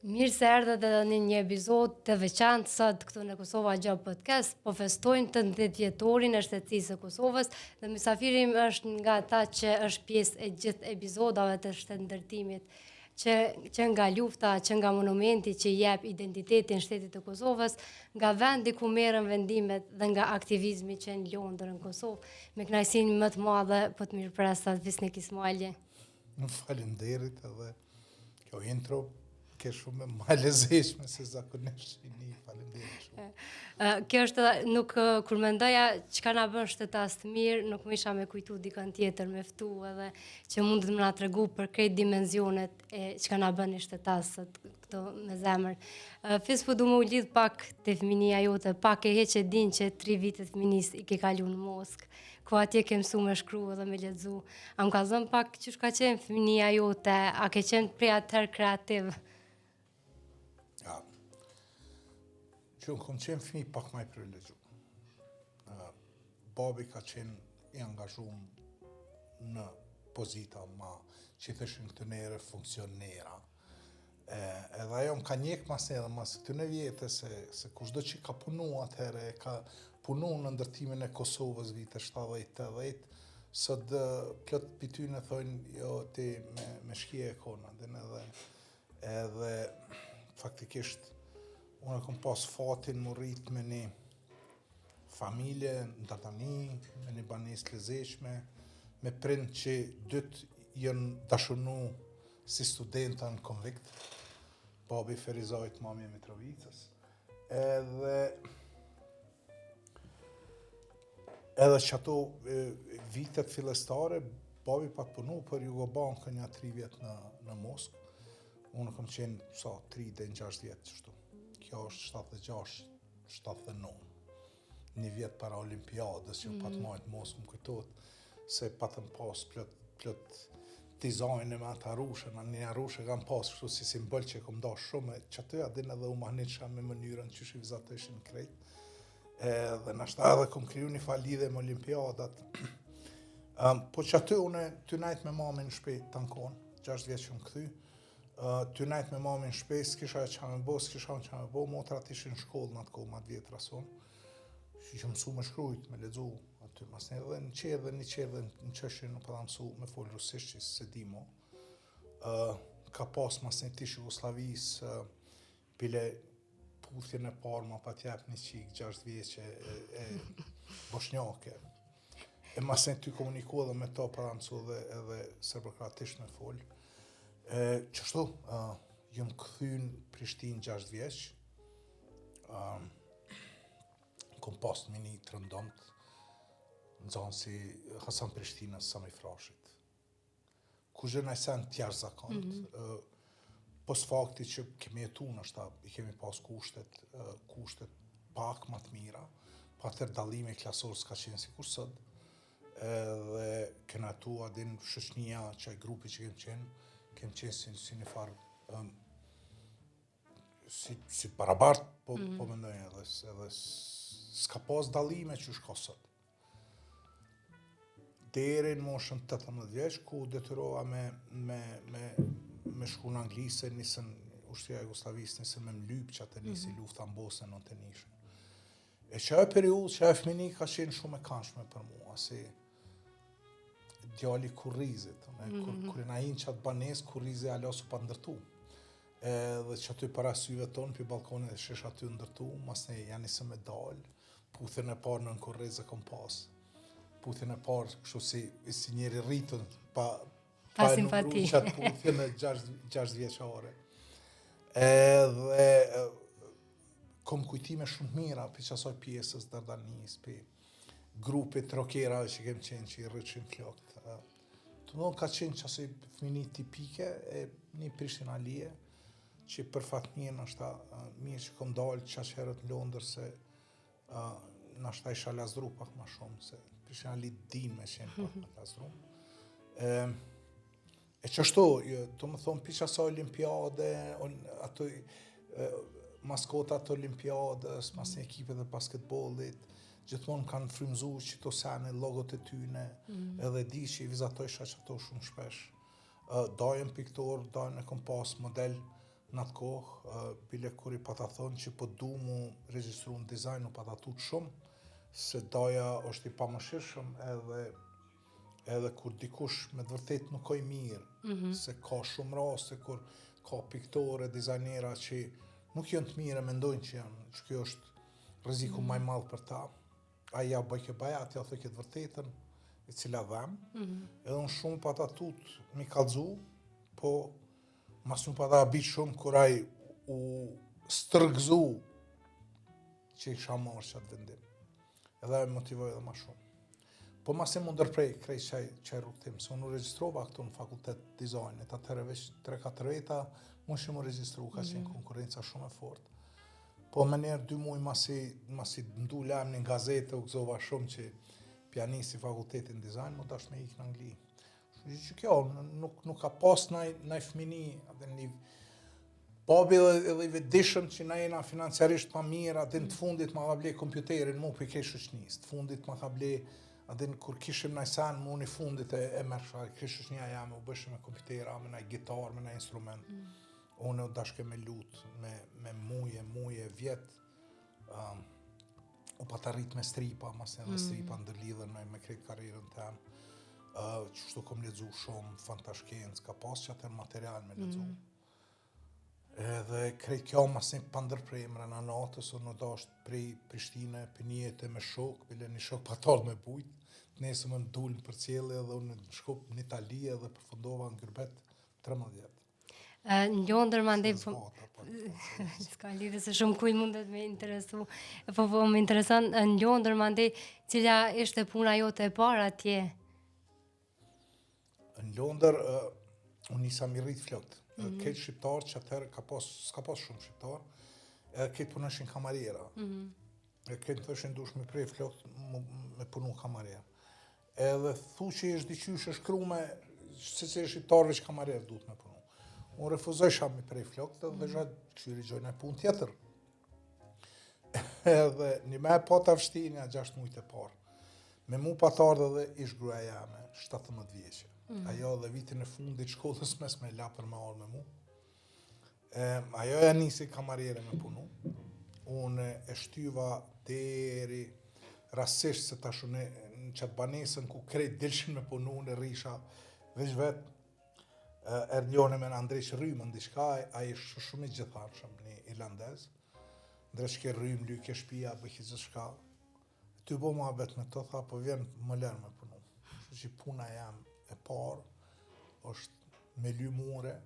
Mirë se erdhët edhe në një epizod të veçantë sot këtu në Kosova Gjall Podcast. Po festojnë të 10 vjetorin e shtetësisë së Kosovës dhe mysafiri im është nga ata që është pjesë e gjithë epizodave të shtetëndërtimit, që nga lufta, që nga monumenti që jep identitetin shtetit të Kosovës, nga vendi ku merren vendimet dhe nga aktivizmi që në Londër në Kosovë. Me kënaqësinë më të madhe po të mirëpresat Visnik Ismaili. Faleminderit edhe kjo intro ke shumë më lezetshme se zakonisht një faleminderit shumë. Kjo është nuk kur mendoja çka na bën shtetas të mirë, nuk më isha me kujtu dikën tjetër me ftu edhe që mund të më na tregu për këtë dimensionet e çka na bën shtetasët këto me zemër. Fispo du më u lidh pak te fëminia jote, pak e heq e din që 3 vite fëminis i ke kalu në Moskë, ku atje ke mësu me shkru edhe me lexu. A më ka zënë pak çu ka qenë fëminia jote, a ke qenë prej atëherë kreativ? Ja, që unë kom qenë fëmi pak ma i privilegju. Babi ka qenë i angazhum në pozita ma që thëshin këtë nere funksionera. Edhe ajo më ka njek mas edhe mas këtëne vjetë se kushdo që ka punu atëhere, ka punu në ndërtimin e Kosovës vite 70-80, sot plot për ty në thojnë jo ti me shkje e kona, edhe faktikisht unë kom pas fatin më rrit me një familje në Dartani, me një banes të lezetshme, me prind që dytë jënë dashunu si studenta në konvikt, babi Ferizajt, mami Mitrovicës, edhe që ato vitet fillestare, babi pa të punu për Jugobankën një 3 vjetë në Moskë. Unë kom qenë 3 dhe 6 vjetë qështu. Kjo është 76-79. Një vjetë para Olimpiadës, që pa të majtë Moskë më kujtot, se pa të më pas plot dizajnë me atë arushën, një arushë kam pas kështu si simbol që kom da shumë, që aty adin edhe u mahnitësha me mënyrën që shi vizatëshin krejt. Dhe nashta edhe kom kriju një falidhe me Olimpiadat. Po që aty une ty najt me mamin në shpejt të ankon, 6 vjetë që më këthy, ty najt me mamin në shpejt, s'kisha që me bo, s'kisha që me bo, motrat ishin në shkollë në atë kohë ma të vjetë rason, që mësu me shkrujt, me ledzu, aty mas një dhe në qerë dhe në qëshin nuk përda mësu me folë rusisht që se di mo. Ka pas mas një tish Jugoslavis, pile puthjen e parë ma pa tjep një qik 6 vjeqe e boshnjake. E mas një ty komuniko dhe me ta përda mësu edhe serbokratisht me folë. Qështu, jëmë këthyn Prishtinë 6 vjeq, kom pas në mini të rëndomt, në zonë si Hasan Prishtinës, Sami Frashit. Ku zhëna i sen tjerë zakont, pos fakti që kemi jetu në i kemi pas kushtet pak më të mira, pa tër dalime klasor s'ka qenë si kur sot, dhe kena tu adin shëshnia që e grupi që kem qenë si një farë, si barabart, po mendojnë edhe s'ka pas dalime që shka sot. Deri në moshën 18 vjeç, ku detyrova me shku në Anglisë, nisën ushtria Jugoslavisë, nisën me mlyp që atë nisi lufta në Bosnën në të nishën. E që e periudhë, që e fëmini ka qenë shumë e kanshme për mua, si djali Kurrizit, kur na hinë qatë banes, Kurrizi alasu pa ndërtu. Dhe që aty para syve tonë, për balkonit e shesh aty ndërtu, mas ne janë nisën me dalë, puthën e parë në Kurriz e kom pasë. Puthën e parë, kështu si njeri rritën, pa simpati. Qatë puthën e 6 vjeqare. Dhe kom kujtime shumë mira për qasoj pjesës Dardanis, për grupit rokerave që kem qenë që i rrëqin flokët. Të mëdhën ka qenë qasoj fëmini tipike e një Prishtinalie, që për fatmirë nashta mirë që kom dalë qashherët në Londër se nashta isha lazdru pak ma shumë, se Prishtinalit din me qenë pak ma lazdru. E qështu, të më thonë pisha sa olimpiade, ato maskotat të olimpiadës, mas një ekipe dhe basketbollit, gjithmonë kanë frymzu që to sene, logot e tyne, edhe di që i vizatojsha që ato shumë shpesh. Dajën piktor, dajën e kom pas model në atë kohë, bile kur I pata thonë që po du mu regjistru në dizajn, u pata tut shumë, se doja është I pamëshirshëm edhe kur dikush me të vërtet nuk ka I mirë, se ka shumë raste kur ka piktore, dizajnera që nuk janë të mirë, mendojnë që janë, që kjo është rreziku më I madh për ta. Ai ja bëj ke bajat, ja thoj këtë vërtetën, e cila dhem, edhe unë shumë pata tut mi kallzu, po mas nuk pata bit shumë kur ai u stërgëzu që isha marrë qatë vendim. Edhe e motivoj edhe ma shumë. Po mas e më ndërprej krejt qaj rrugtim, se unë u regjistrova këtu në fakultet dizajnit, atëherë veç 3-4 veta mushim u regjistru, ka qenë konkurenca shumë e fortë. Po më njerë 2 muaj masi ndu lem një gazete, u gëzova shumë që pianisti fakultetin dizajn, më dash me ikë në Angli. Që kjo, nuk ka pas naj fmini, edhe një babi edhe I vedishëm që na jena financiarisht pa mirë, adin të fundit ma ka ble kompjuterin mu për I kej shoqnis, të fundit ma ka ble, adin kur kishim naj sen mu një fundit e mërshar, kej shoqnia jam u bëshim me kompjutera, me naj gitar, me naj instrument. Unë u dashke me lut, me muje, vjet, u pata rrit me stripa, mas edhe stripa ndërlidhen me krejt karierën tem. Qështu kom lexu shumë, fantashkencë, ka pas që atër material me lexu. Edhe krejt kjo mas një pandërpremre në natës, unë dasht prej Prishtine, për njete me shok, bile një shok patar me bujt, të nesë më ndullën për cjellë edhe unë në shkop në Itali edhe përfundova në Gyrbet 13 vjetë. Në Londër mandej s'ka lidhje se shumë kujt mundet me interesu. Po më intereson në Londër mandej cila ishte puna jote e parë atje? Në Londër unë nisa mi rrit flokët. Këtë shqiptarë që atëherë s'ka pas shumë shqiptarë, edhe këtë punëshin kamariera. Këtë thëshin dush me prej flokët me punu kamariera. Edhe thu që ishtë diqysh e shkru me se shqiptarëve që kamarierë duhet me punu. Unë refuzojsha mi prej flokët dhe veçat këshyri gjojnë e pun tjetër. Edhe një me pa të avshti një 6 mujtë e parë. Me mu pa të ardhe dhe ish gruaja jame, 17 vjeqe. Ajo dhe vitin e fundit shkollës mes me la për me ardhe me mu. Ajo e nisi kamariere me punu. Unë e shtyva deri rasisht se tash unë në qatë banesën ku krejt dilshin me punu, unë e risha veç vetë. Erdjone me në Andreq Rymën, diçka, a I shumë I gjitharshëm, një irlandez. Ndreq ke Rym, ly ke shpia, bëjki zë shka. Ty bo ma bet me të, tha, po vjen më lërë me punu. Që puna jam e parë, është me lymure,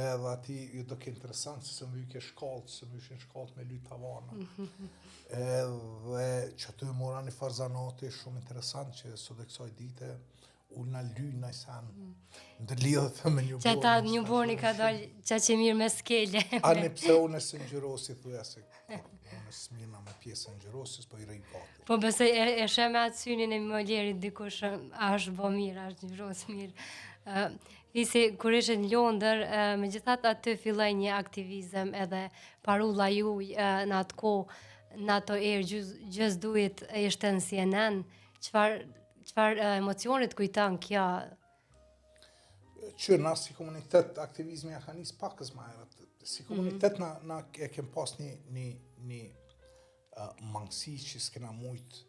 edhe ati ju do ke interesant, se më ke shkallët, se më ishin shkallët me ly tavana. Edhe që ty mora një farzanati shumë interesant, që sot e kësaj dite, ullë në lynë në sen, ndër lidhët me një borë. Që ta një borë ka dalë qa që mirë me skele. Ani pse unë e së ngjërosi, thuja se unë e smina me pjesë e ngjërosis, po I rejnë gati. Po besoj e shem atë synin e Molierit dikush, a është bo mirë, a është ngjëros mirë. Isi, kur ishe në Londër, me gjithat aty filloj një aktivizm edhe parulla juj në atë ko, në ato erë, Just Do It, ishte në CNN, qëfar emocionit kujtan kja? Që na si komunitet aktivizmi ja ka nis pakës ma herët. Si komunitet na e kem pas një mangësi që s'kena mujt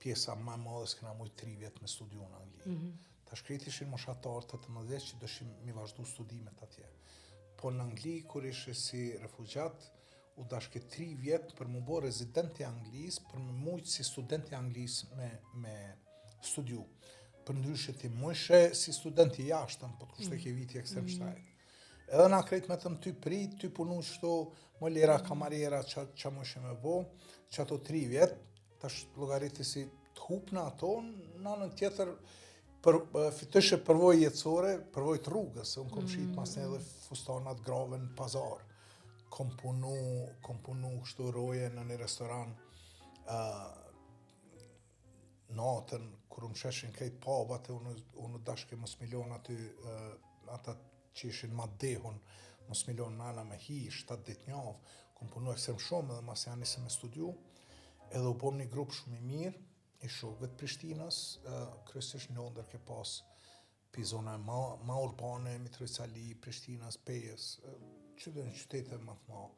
pjesa ma madhe s'kena mujt 3 vjet me studiu në Angli. Ta shkrejt ishin moshatar 18 që dëshim mi vazhdu studimet atje. Po në Angli, kur ishe si refugjat, u dashke 3 vjet për mu bo rezidenti Anglis, për me mujt si studenti Anglis me studiu. Për ndryshe ti mëshe si studenti jashtëm, po të kushte ke viti ekstrem shtrajt. Edhe na krejt me tëm ty prit, ty punu qëto më lera kamariera që mëshe me bo, që ato 3 vjet, tash logariti si të hupna ato, në anën tjetër fitëshe përvoj jetësore, përvoj të rrugës, se unë kom shqit mas një edhe fustanat grave në pazar. Kom punu kështu roje në një restoran, natën, kur më sheshin krejt pabat, unë dashke mos milion aty, ata që ishin ma dehun, mos milion nana me hi, 7 dit njavë, kom punu ekstrem shumë edhe mas janë nisë me studiu, edhe u bom një grup shumë I mirë, I shokëve të Prishtinës, kryesisht në Londër ke pas pi zona ma urbane, Mitrovica Li, Prishtinës, Pejës, që dhe në qytete më të madhe.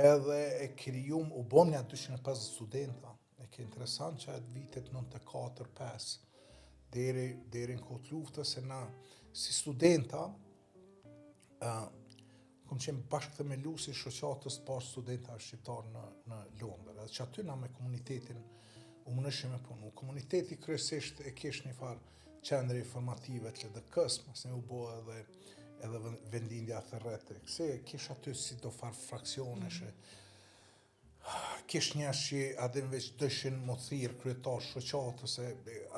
Edhe e krijum, u bom një 250 studenta. E ke interesant që atë vitet 94-5 deri në kohë të luftës, se na si studenta kom qenë bashkë themeluesi i shoqatës të parë studentave shqiptar në Londër. Edhe që aty na me komunitetin u munëshim me punu. Komuniteti kryesisht e kish një farë qendre informative të LDK-s, mas ne u bo edhe vendindja thërrete. Se kish aty si do farë fraksionesh, kish njerëz që adin veç dëshin më thirë kryetar shoqatës,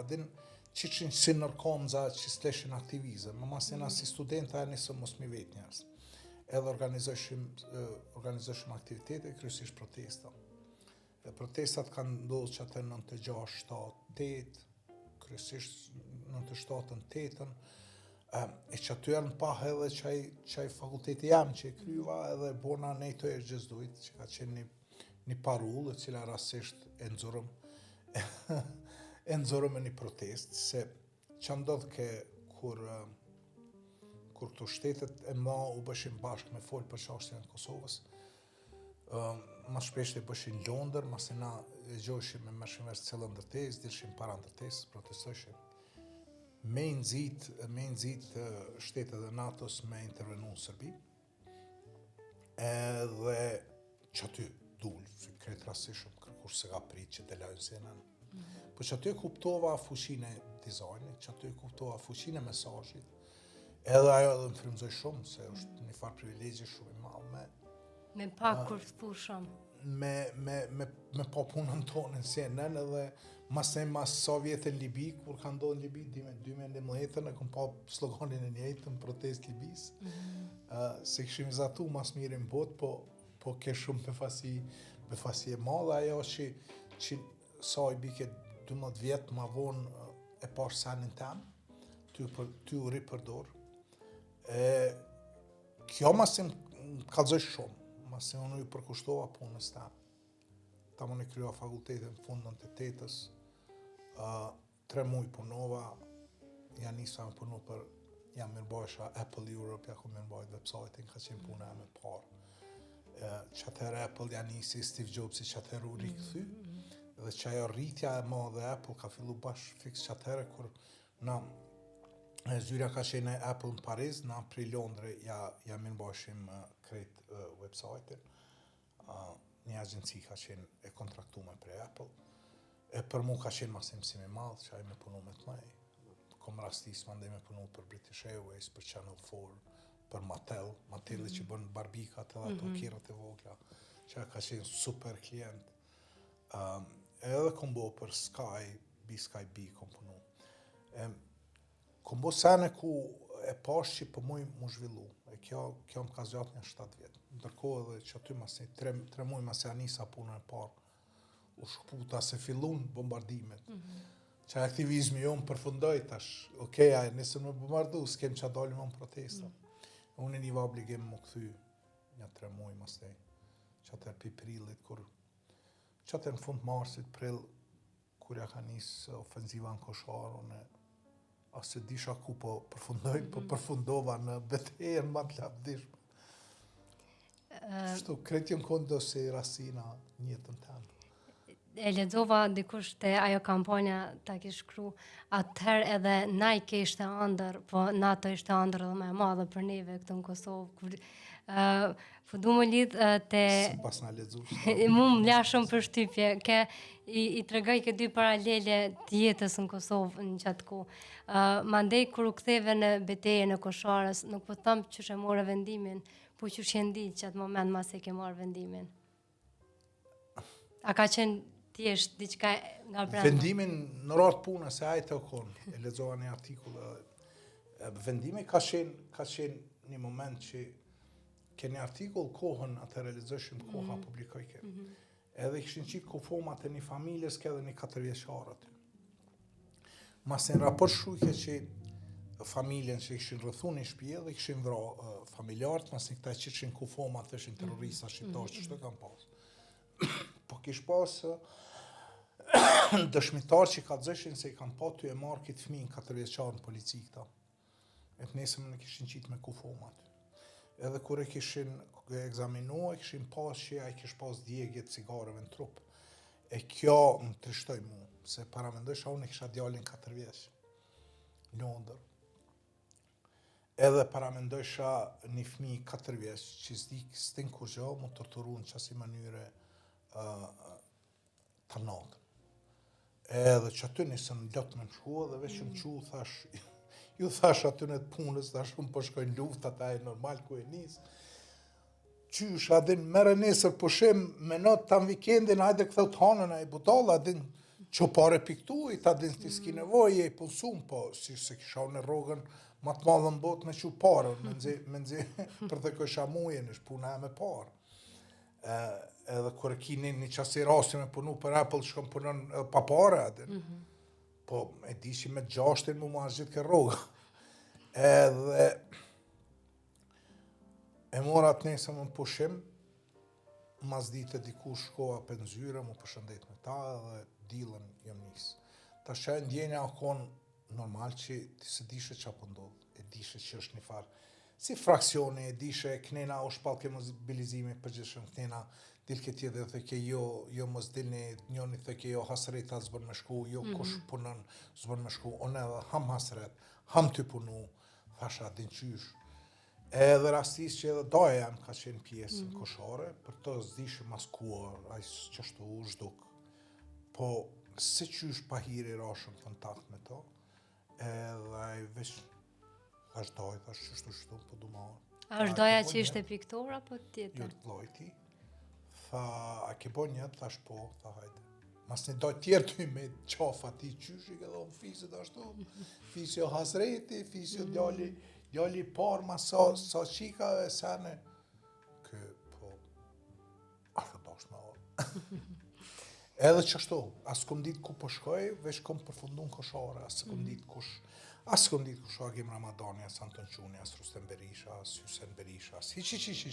adin që si nërkomza që s'leshin aktivizëm, më mas njëna si studenta e nisëm mos mi vetë njerëz. Edhe organizoshim aktivitete, kryesisht protesta. Protestat kanë ndodhur që atë 96, 7, 8, kryesisht 97, 8, e që aty janë pa edhe qaj fakulteti jam që e kryva edhe bona NATO e gjëzdujt, që ka qenë një parullë, e cila rasisht e nëzorëm e një protest, se që ndodhë ke kur këto shtetet e ma u bëshin bashkë me folë për çështjen e Kosovës, ma shpesht e bëshin Londër, masi na e gjojshim me mërshim vesh cilë ndërtesë, dilshim para ndërtesë, protestojshim. Me nëzit shtetet e NATO-s me intervenu në Serbi, edhe që aty dullë, që kretë rasishëm, kërkur se ka pritë që të lajnë zenën. Po që aty kuptova fuqinë e dizajnit, që aty kuptova fuqinë e mesazhit, edhe ajo edhe më frymëzoi shumë, se është një farë privilegje shumë i madh me pak kur thu shumë. Me pa punën tonë në CNN, edhe mas sa vjetë në Libi, kur ka ndodhur në Libi, 2011, e kom pa sloganin e njëjtë në protest Libis, se kishim izatu mas mirë në botë, po ke shumë befasi e madhe, ajo që sa i bike 12 vjetë ma vonë e pash senin tem, ty u ripërdor. Kjo masim kallëzoj shumë, masim unë ju përkushtova punës tem. Ta më në kryo fakultetin fundën të 8-ës, 3 muj punova, ja nisa me punu për, jam mirëbajsha Apple Europe, ja ku mirëbajt website-in, ka qenë puna e me parë. Që atëherë Apple ja nisi, Steve Jobs që atëherë u rikëthy, dhe që ajo rritja e madhe Apple ka fillu bashkë fix që atëherë, kur na zyra ka qenë Apple në Paris, në april Londre ja mirëbajshim krejt website-in. Një agjenci ka qenë e kontraktume për Apple. Për mu ka qenë masim si me madhë, që a i me punu me të mej. Kom rastis më ndaj me punu për British Airways, për Channel 4, për Mattel që bën barbikat edhe ato kjerat e vogla, që ka qenë super klient. Edhe kom bo për Sky B kom punu. Kom bo sene ku e pash që për muj mu zhvillu, e kjo më ka zgjatë një 7 vjetë. Ndërkohë edhe që aty masi 3 muj masi anisa punën e parë, u shkputa se fillun bombardimet. Që aktivizmi jo më përfundoj tash, a nisëm me bombardu, s'kem që dalim më protesta. Unë një obligim më këthy një 3 muj masi, që atër pi prillit, që atër në fund marsit prill, kur ja ka nisë ofenziva në Koshar, unë asë disha ku po përfundoj, po përfundova në betejën më të lavdishme. Shtu, kretjën kondo se rasina njëtën temë. E lexova dikush te ajo kampanja ta ke shkru, atëherë edhe na i kishte ëndër, po NATO ishte ëndër edhe më e madhe për neve këtu në Kosovë. Po du më lidh te... Si pas nga lexush. Mu më la shumë përshtypje, i tregoj ke 2 paralele të jetës në Kosovë në qatë ku. Mandej kur u ktheve në betejën e Kosharës, nuk po them çysh e morë vendimin, po çysh e ndi që atë moment mas e ke marrë vendimin. A ka qenë thjesht diçka nga brenda? Vendimin në ratë puna se ajtë o konë, e lexova një artikull, vendimi ka qenë një moment që ke një artikull kohën atë realizoshim koha publikojke. Edhe këshin qitë kufomat e një familjes ke edhe një 4 vjeçar aty. Mas në raport shujke që familjen që këshin rrëthu një shpije dhe këshin vra familjartë, mas në këta që këshin kufomat të ishin terrorista shqiptarë që shtë kam pas. Po kish pas dëshmitar që ka dzëshin se i kam pa ty e marrë këtë fëmijën 4 vjeçar në polici këta. E të nesëm në kishin qitë me kufomat. Edhe kur e kishin egzaminua, kishim pas që ai kish pas djegje të cigareve në trup. E kjo më trishtoi mu, se paramendojsha unë kisha djalin 4 vjeç, londër. Edhe paramendojsha një fëmijë 4 vjeç që s'din kur gjë, mu torturu në qasi mënyre të natën. Edhe që aty nisën lot me më shku, dhe veç më qu, thash, ju thash aty në të punës, thash unë po shkojnë luft, ata e normal ku e nisë. Qysh, adin mere nesër pushim, me not të vikendin, hajde këtheu të hanën, a i budala, adin që pare piktuit, adin të s'ki nevoj, e i punsum, po si se kisha në rogën, ma të madhe në botë me që parë, me nëzi për të kësha mujen, ish puna e me parë. Edhe kër e kini një qasi rasti me punu për Apple, shkëm punën pa pare, adin. Po, e dishi me 6 mu ma gjithë ke rogë. Edhe e mora të nesëm në pushim, mas dite diku shkoha për nëzyre, mu përshëndet me ta, dhe dilën jam nisë. Ta shë ndjenja akon normal që ti se dishe që apo ndodhë, e dishe që është një farë. Si fraksioni, e dishe knena o shpalke mobilizimi përgjithshëm, knena dilke tjetër dhe ke jo mos dilni, njoni dhe ke jo hasreta zbën me shku, jo kush punën zbën me shku, on edhe ham hasret, ham të punu, thasha din qysh. Edhe rastis që edhe doja jam ka qenë pjesë në koshare, për të zdishë maskuar, a i qështu u zhduk. Po, se qysh pahiri rashën kontakt me to, edhe a i veç, thash doj, thash qështu, po du marë. A është doja që ishte piktor, apo tjetër? Jo të lojti. Tha, a ke bo njët, thash po, tha hajde. Mas një doj tjerë të me qafa ti qysh, i ke dhonë fisit ashtu, fisio hasreti, fisio djali parë ma sa qika e sene, kë, po, ashtë bashkë me orë. Edhe qështu, asë kom ditë ku po shkoj, veç kom përfundu në koshare, asë kom ditë kush Agim Ramadani, asë Anton Quni, asë Rustem Berisha, asë Hysen Berisha, asë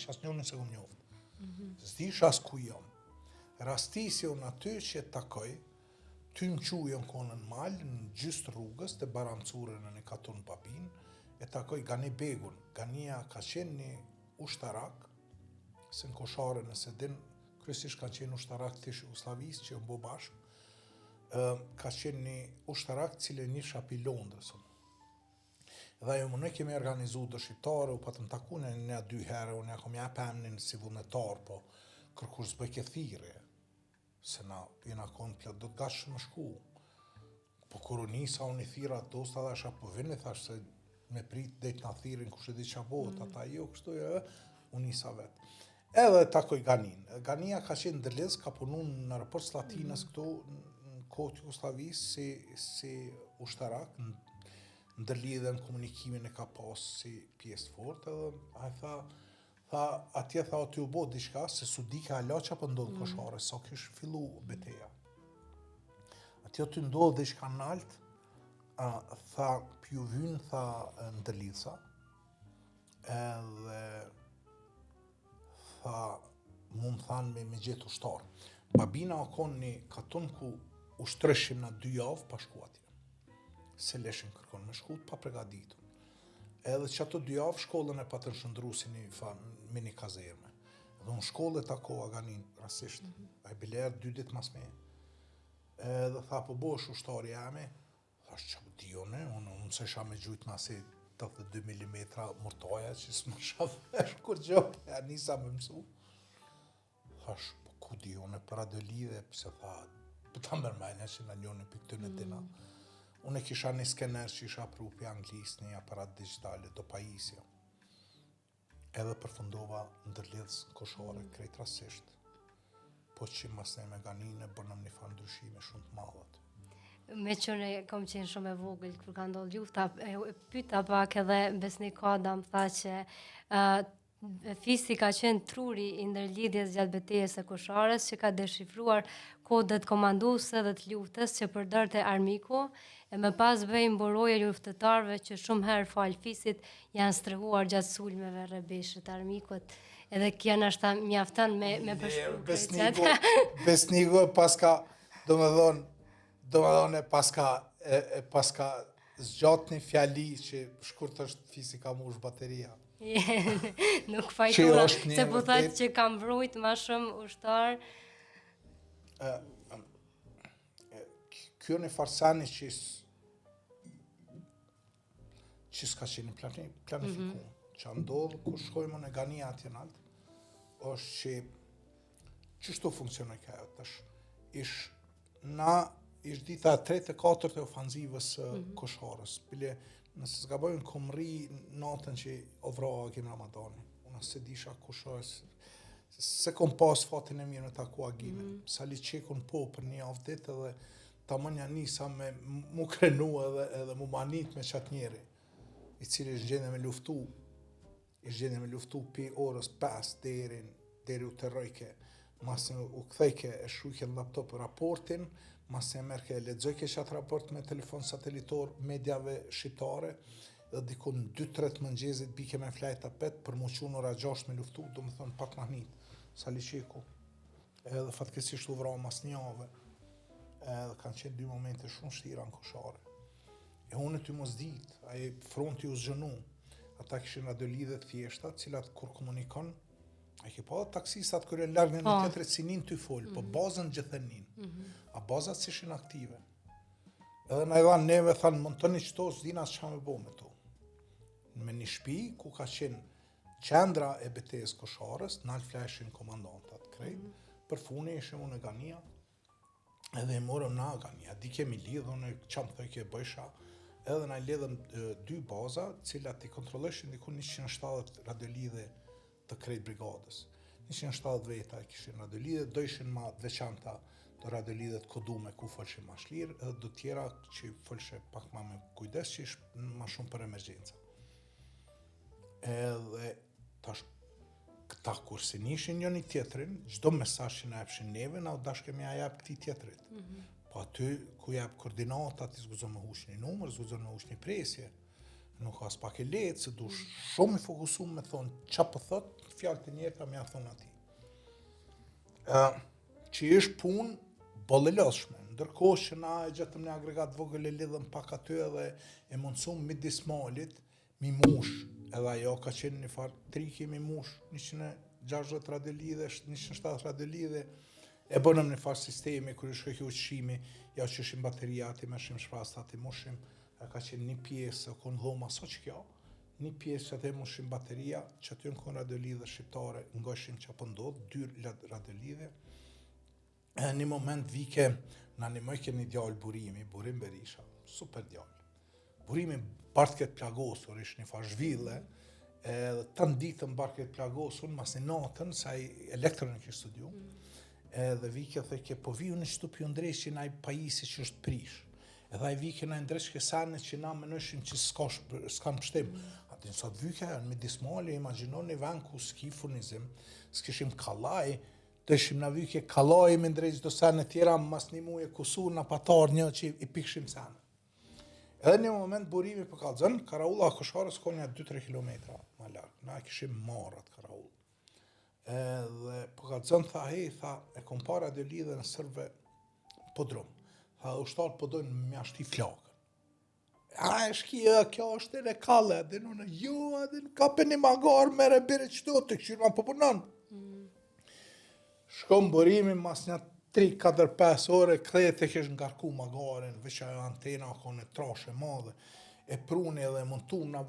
asë njënë se kom njoftë. Zdish asë ku jom. Rastisi unë aty që e takoj, ty më qujën konën malë, në gjystë rrugës, të barancure në një katun babin, e takoj Gani Begun. Gania ka qenë një ushtarak, se në koshare nëse din, kryesisht ka qenë ushtarak të Jugosllavisë që mbo bashkë, ka qenë një ushtarak cilë një shapi Londrës. Dhe jo më në kemi organizu dëshqiptare, u patëm taku në një 2 herë, unë ja kom ja pëmnin si vullnetar, po kërkur s'bëj ke thire, se na jena konë plët, do të gashë më shku. Po kur u nisa unë i thira ato, sta dhe asha po vini, thash se me prit dhejt nga thirin, kush e di qa bot, ata jo, kështu jo, unë nisa vetë. Edhe takoj Ganin. Gania ka qenë ndërlidhës, ka punu në aeroport Slatinës këtu, në kohë Jugosllavisë, si ushtarak, ndërlidhen komunikimin e ka pas si pjesë fort, edhe a i tha, atje tha aty u bot diçka, se su di ka ala që për ndodhë koshare, sa kish fillu beteja. Atje aty ndodhë diçka nalt, tha pju vynë, tha ndërlidhësa, edhe tha, mund thanë me gjetë ushtarë. Babina o konë një katun ku ushtrëshim në 2 javë pa shku atje. Se leshin kërkon me shkut pa pregaditur. Edhe që ato 2 javë shkollën e pa të nshëndru si një mini kazerme. Edhe unë shkollë e takova Ganin, rasisht, a i bilerë 2 ditë mas me. Edhe tha, po bosh ushtari jemi, thash që dione, unë se isha me gjujt nasi 82 mm murtoja, që s'më shafesh kur gjopë, ja nisa me mësu. Thash, po ku dione, për adolidhe, pëse tha, për ta mërmenja që në njone për këtë në dina. Unë e kisha një skener që isha prupi anglisë, një aparat digitale, do pajisja. Edhe përfundova ndërlidhës koshare krejt rasisht. Po që mas ne me Ganine, bërnëm një fa ndryshime shumë të madhat. Me që ne kom qenë shumë e vogël, kur ka ndodhur lufta, pyeta pak edhe Besnik Adam tha që Fisi ka qenë truri i ndërlidhjes gjatë betejës së Kosharës, që ka deshifruar kodet komanduese dhe të luftës që përdorte armiku, e më pas bëi mburoje luftëtarëve që shumë herë fal Fisit janë strehuar gjatë sulmeve rrebeshë të armikut. Edhe kjo nashta mjafton me përshkruaj. Besniku paska, domethënë paska zgjat një fjali që shkurt është Fisi ka mush bateria. Nuk fajtona, është një se po vërtet- thatë që kam vrujt ma shumë ushtar. Kjo në farsani që s'ka qenë planifikuar. Që ndodhë kur shkojmë në Gania atje në altë, është që qështu funksionoj ka e tash. Ish dita 3-4 e ofanzivës Kosharës. Bile, nëse s'gabojnë kom ri natën që ovroa Agim Ramadani. Unë se disha Kosharës, se kom pas fatin e mirë me taku Agimin. Sa li qekun po për një javë ditë edhe ta mënja nisa me mu krenu edhe mu manit me qatë njeri, i cili është gjendje me luftu pi orës 5 deri u të rojke. Masë u kthejke e shujke në laptop raportin, masë e merke e lexojke qatë raport me telefon satelitor mediave shqiptare, dhe dikun 2-3 mëngjezit bike me flajt apet për mu qunë ora 6 me luftu, do më thonë pak mahnit, sa li qiku. Edhe fatkesisht u vra mas një ave. Edhe kanë qenë 2 momente shumë shtira në Koshare. E unë ty mos dit, ai fronti u zgjënu. Ata kishin radiolidhe thjeshta, cilat kur komunikon, a ke pa taksistat kur e largën në tjetërit si nin ty fol, po bazën gjithën nin. A bazat si ishin aktive. Edhe na i dhanë neve, thanë, montoni qëto, s'dina s'qa me bo me to. Me një shpi, ku ka qenë qendra e betejës Kosharës, nalë flashin komandantat krejt, për funi ishim unë e Gania, edhe e morëm na Gania, di kemi lidhën, qamë thoj ke bëjsha, edhe na lidhëm 2 baza, cilat i kontrolleshin diku 170 radiolidhe të krejt brigadës. 170 veta e kishin radiolidhe, do ishin ma veçanta të radiolidhet kodume ku folshin ma shlirë, edhe do tjera që folshe pak ma me kujdes, që ish ma shumë për emergjenca. Edhe tash këta kur se nishin njëni tjetrin, gjdo mesazh që na jepshin neve, na u dashke me a jep këti tjetrit. Po aty ku jep koordinatat, i zguzon me hush një numër, zguzon me hush një presje. Nuk as pak e letë, se du shumë i fokusum me thonë qa po thot, fjallë të njerëta me a thonë ati. Që është punë bollelëshme, ndërkohë që na e gjetëm një agregat vogël e lidhëm pak aty edhe e mundësum midis malit, mi mush, edhe ajo ka qenë një farë triki mi mush, 160 radiolidhe, 170 radiolidhe, e bënëm një farë sistemi, kër është këkjo uqshimi, ja që ishim bateria, ati me shim shprasta, ati mushim, e ka qenë një pjesë, konë dhoma, so që kjo, një pjesë që ati mushim bateria, që aty në konë radiolidhe shqiptare, ngëshim që pëndodhë, 2 radiolidhe, e një moment vike, në animojke një djallë Burim Berisha, super djallë. Burimi bartket plagosur, ishë një farë zhville, edhe të nditën bartket plagosur, mas një natën, sa i elektronik i studiu, edhe vike dhe ke po viju në shtu pjo ndresh që na i pajisi që është prish. Edhe i vike na i ndresh ke sane që na menëshim që s'kam pështim. Ati nësot vike janë me dismali, imaginon një vend ku s'ki furnizim, s'kishim kalaj, të ishim na vike kalaj me ndresh do sane tjera, mas një muje kusur në patar një që i pikshim sane. Edhe një moment burimi për kalëzën, Karaulla Kosharës ka një 2-3 kilometra ma larkë, na kishim marrat Karaullë. Edhe po ka zënë tha, e kom para dhe lidhe në sërve podrum. Tha, ushtarë po dojnë me ashti flakën. A e shkia, kjo është e kalle, dhe në dhe në kape një magar, mere bire qëto, të këshirë ma pëpunon. Shkom Burimi, mas një 3-4-5 ore, krejt e kesh ngarku magarin, veç ajo antena, ka në trashe madhe, e pruni edhe montu na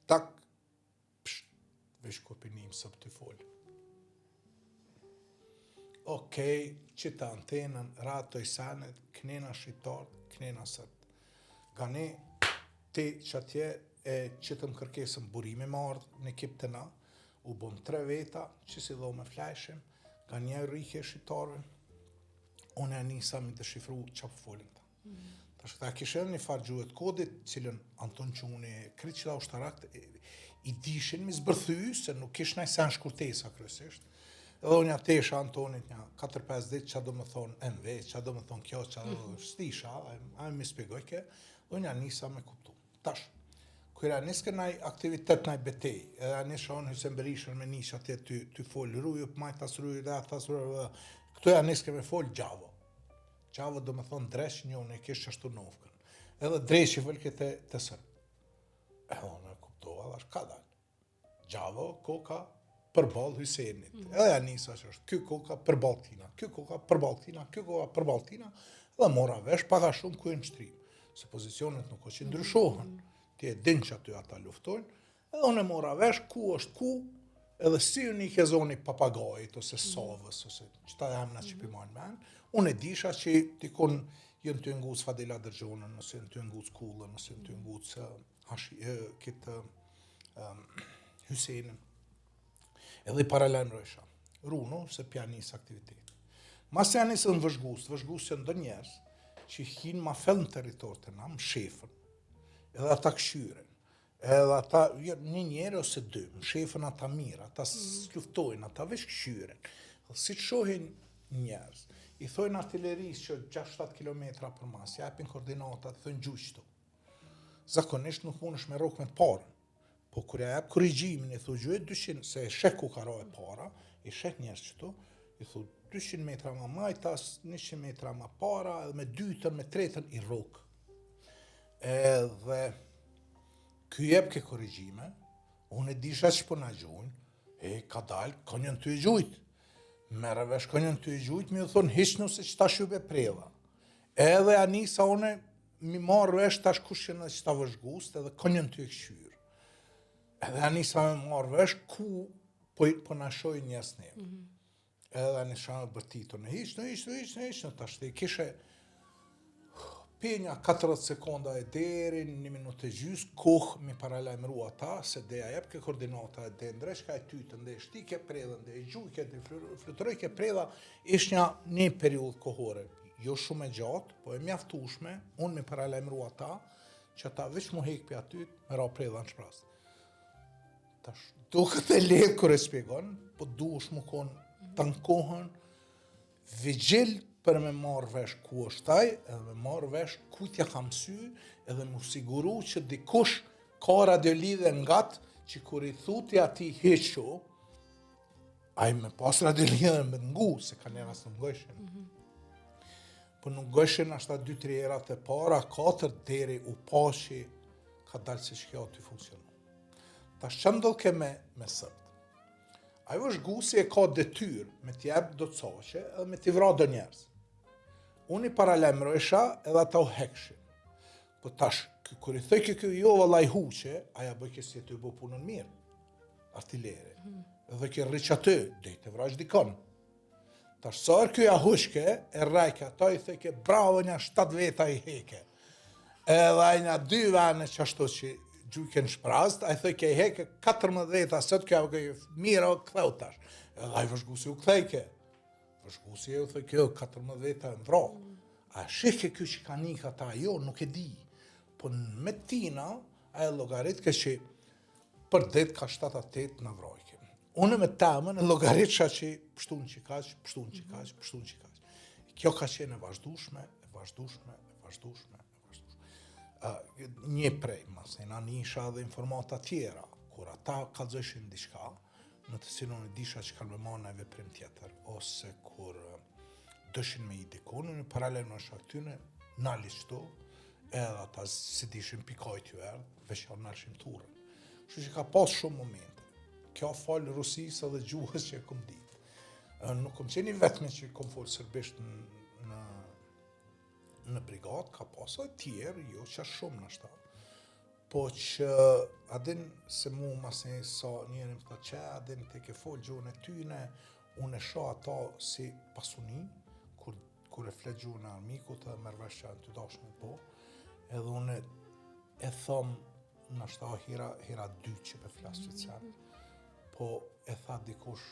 tak, veç kopinim së për të folë. Okej, qita antenën, ratoj sanet, knena shqiptarët, knena sërt. Gani, ti që atje e qitëm kërkesën Burimi mardë në ekip të na, u bëm 3 veta, që si dho me flashim, ka një rrike shqiptarëve, unë e nisa me të shifru që për folin ta. Tash këta kishën një farë gjuhet kodit, cilën Anton Quni, kritë që da ushtarak, i dishin mi zbërthy, se nuk ish nëjë sen shkurtesa kryesisht. Edhe unë atesha Antonit një 4-5 ditë që do më thonë MV, që do më thonë kjo, që do stisha, a mi spjegojke, unë nisa me kuptu. Tash, kërë niske nëjë aktivitet nëjë betej, edhe nisha unë Hysen Berishën me nisha atje ty folë rruju, majtas rruju, dhe atas rruju, këto niske me folë gjavo. Gjavo do më thonë dresh njone, kishë ashtu nofkën. Edhe dresh i folke të sërë. Edhe unë kuptova, dhe ka dalë. Gjavo, koka përballë Hysenit. Edhe Anisa që është, ky koka përballë Tina, ky koka përballë Tina, ky koka përballë Tina, dhe mora vesh paga shumë ku e në shtrim. Se pozicionet nuk është që ndryshohen. Ti e din që aty ata luftojnë, edhe unë e mora vesh ku është ku, edhe si një kezoni papagajit, ose sovës, ose qëta jam në që piman men, unë e disha që tikon jënë të nguc Fadila Dërgjonën, ose jënë të nguc Kullën, ose jënë të nguc këtë Hysenin. Edhe i paralajmërojsha. Runo, se pjanis aktivitet. Mas janis në vëzhgust që ndë njerës, që hinë ma fell në teritor të na, më shefën, edhe ata këshyren, edhe ata, një njerë ose dy, më shefën ata mirë, ata sluftojnë, ata vesh këshyren. Si të shohin njerës, i thojnë artillerisë që 6-7 km për mas, japin koordinatat, thojnë gjujqëto. Zakonisht nuk mund është me rokë me të parën, po kërja jep korrigjimin, i thu gjuhet 200, se e shek ku ka e para, i shek njerës qëto, i thu 200 metra ma majtas, 100 metra ma para, edhe me dytën, me tretën, i rokë. Edhe ky jep ke korrigjime, unë e disha që po na gjojnë, ka dalë, ka njën të i gjujtë. Mere vesh ka njën të i gjujtë, mi u thonë, hisnu se që ta shupe prela. Edhe Anisa, une, mi marrë vesh tash kushin edhe që ta vëzhgust, edhe ka njën të i këshyrë. Edhe Anisa me marrë vesh ku po na shoj njës ne. Edhe Anisa me bërtitu në ishtë, tash të i kishe penja 40 sekonda e deri, 1 minutë e gjys, kohë mi paralajmëru ata, se deja jep ke koordinata e de ndreshka e tytën, dhe shtike predhen, dhe gjujke, dhe fluturojke predha, ishtë një periudhë kohore. Jo shumë e gjatë, po e mjaftushme, unë mi paralajmëru ata, që ata veç mu hek për aty, me ra predha në shprasë. Tash, duket e lehtë kur e shpjegon, po duhesh mu konë tankohen, vigjil për me marrë vesh ku është taj, edhe me marrë vesh ku t'ja kam sy, edhe mu siguru që dikush ka radiolidhe ngatë, që kur i thuti ati heqo, a i me pas radiolidhe me ngu, se ka njeras në ngëshin. Po në ngëshin ashta 2-3 erat e para, 4 deri u pashi, ka dalë se shkja të funksionu. Ta shëndol ke me sëpt. Ajo është gusi e ka detyrë me t'jep do të soqe edhe me t'i vra do njerës. Unë i paralajmërojsha edhe ata u hekshin. Po tash, kër i thëj kjo jo vëllaj huqe, aja bëj kësi e të bo punën mirë, artilere. Edhe kjo rriq aty, dhe i të vrajsh dikon. Tash, sërë kjo ja hushke, e rajke, ata i thëj ke bravo nja 7 veta i heke. Edhe a nja 2 vene që ashtu që gjujke në shprast, a i thëj ke i heke 14 veta, sot kjo mira o këtheu tash. Edhe a i vëzhgusi u këthejke. Vëzhgusi e u thëj kjo 14 veta në vra. A shike kjo që ka nika ta, jo, nuk e di. Po me tina, a e logaritke që për det ka 7-8 në vrajke. Unë me temën e logaritësha që pështun që kaq. Kjo ka qenë e vazhdushme. Një prej, masena nisha dhe informata tjera, kur ata kalzëshin diçka, në të cilën e disha që kanë me marrë në veprim tjetër, ose kur dëshin me i dikon, në paralel në shaktyne, na listo, edhe ata si dishin pikajt ju erë, veç janë nërshim turën. Shë që ka pas shumë momente. Kjo falë rusisë dhe gjuhës që e kom ditë. Nuk kom qeni vetëme që kom folë sërbisht në brigat, ka pasë e tjerë, jo që shumë në shtatë. Po që adin se mu masë sa njerën të që, adin të ke folë gjuhën e tyne, unë e shoh ata si pasuni, kur e flet gjuhën e armikut edhe mërvesh që të dashme po, edhe unë e thëmë në shtatë hera 2 që për flasë që të sen, po e tha dikush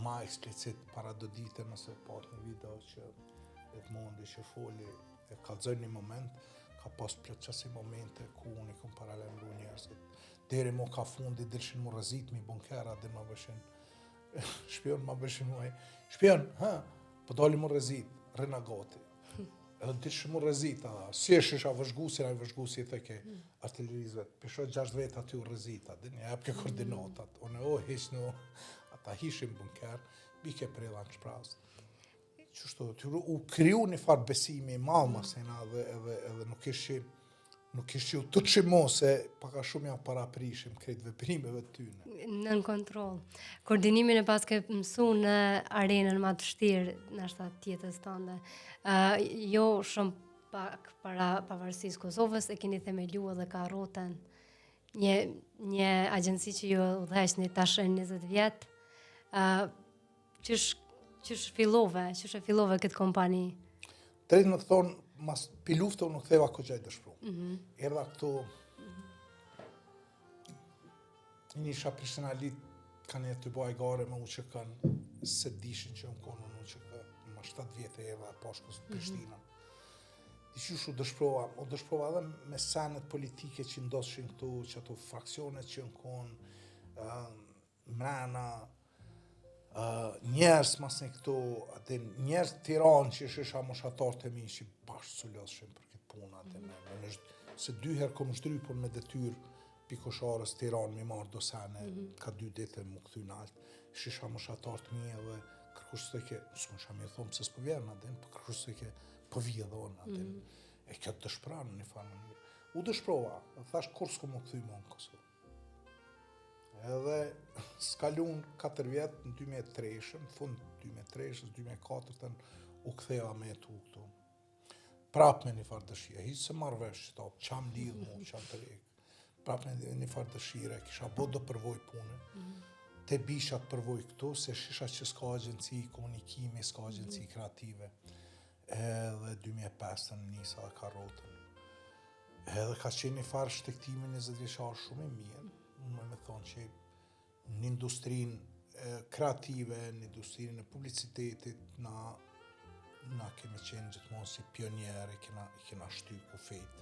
ma eksplicit para do dite nëse pat një video që e të mundi që foli e kalzoj një moment, ka pas plëqasi momente ku unë i kom paralajmëru njerëzit. Deri mo ka fundi, dilshin mu rëzit, mi bunkera, dhe ma bëshin, shpion ma bëshin muaj, shpion, po dali mu rëzit, rina gati. Edhe dilshin mu rëzit, si është isha vëzhgusin, a i vëzhgusi i theke artillerizve, pisho 6 veta ty u rëzit, dhe një jep ke koordinatat, unë hisnu, ata hishim bunker, bike prela në shprast. Qështu, u kriju një farë besimi i malë masena edhe nuk ishi nuk ishte ju të qimo se paka shumë ja para prishim krejt veprimeve të tyne. Nën kontroll. Koordinimin e pas ke mësu në arenën më të vështirë në ashtat tjetës tënde. Jo shumë pak para pavarësisë Kosovës e keni themelu edhe Karrotën, një agjenci që ju udhëheqni tash në 20 vjet. Qysh e fillove këtë kompani? Drejt më të thonë, mas pi luftën nuk theva këgjaj dëshpru. Erdha këtu, një isha Prishtiнаlit, kanë jetë të baj gare me UÇK-n, se dishin që më konë në UÇK, ma 7 vjetë e erdha pashkës në Prishtina. Qysh u dëshprova edhe me senet politike që ndoshin këtu, që ato fraksionet që në konë, mrena, njerës mas në këtu, njerës Tiranë që isha moshatar të mi që bashkë sulloshim për këtë puna. Se 2 herë kom shdry për me detyr pikosharës Tiranë mi marrë do sene, ka 2 dite mu këthy në altë, isha moshatar të mi edhe kërkush të ke, s'më isha mirë thomë se s'po vjerë në adin, për kërkush të ke po vijë dhe onë adin. E këtë dëshpranë një farë mënyrë. U dëshprova, thash kur s'ko më këthy më në Kosovë. Edhe s'kalun 4 vjetë në 2003, fund 2003, 2004, u ktheva me tu këtu. Prap me një farë dëshire, hiqë se marrë vesh që qam lidhë mu, qam të rekë. Prap me një farë dëshire, kisha bo do përvoj punë. Te bishat përvoj këtu, se shisha që s'ka agjenci komunikimi, s'ka agjenci kreative. Edhe 2005 në nisa dhe Karrotën. Edhe ka qenë një farë shtektimin 20 vjeçar shumë i mirë. Unë me thonë që në industrinë kreative, në industrinë e publicitetit, na kemi qenë gjithmonë si pionjere, kena shty ku fejt,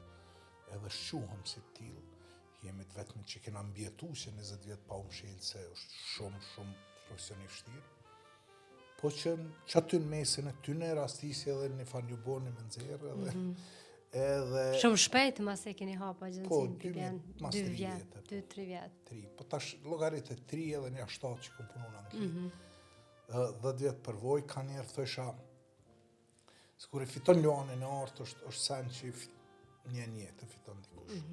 edhe shquhëm si t'ilë. Jemi të vetëm që kena mbjetu që 20 vjetë pa umshilë, se është shumë profesioni vështirë. Po që aty në mesin e tyne rastisi edhe një farë një boni me nxerë edhe... Shumë shpejt mas e keni hapa agjencinë? Po, 2 vjetë. 2-3 vjetë. 3, po tash logaritë 3 edhe një 7 që kom punu në Angli. 10 vjetë përvoj, ka njerë thësha, se kur e fiton Luanin e artë, është sen që një të fiton dikush.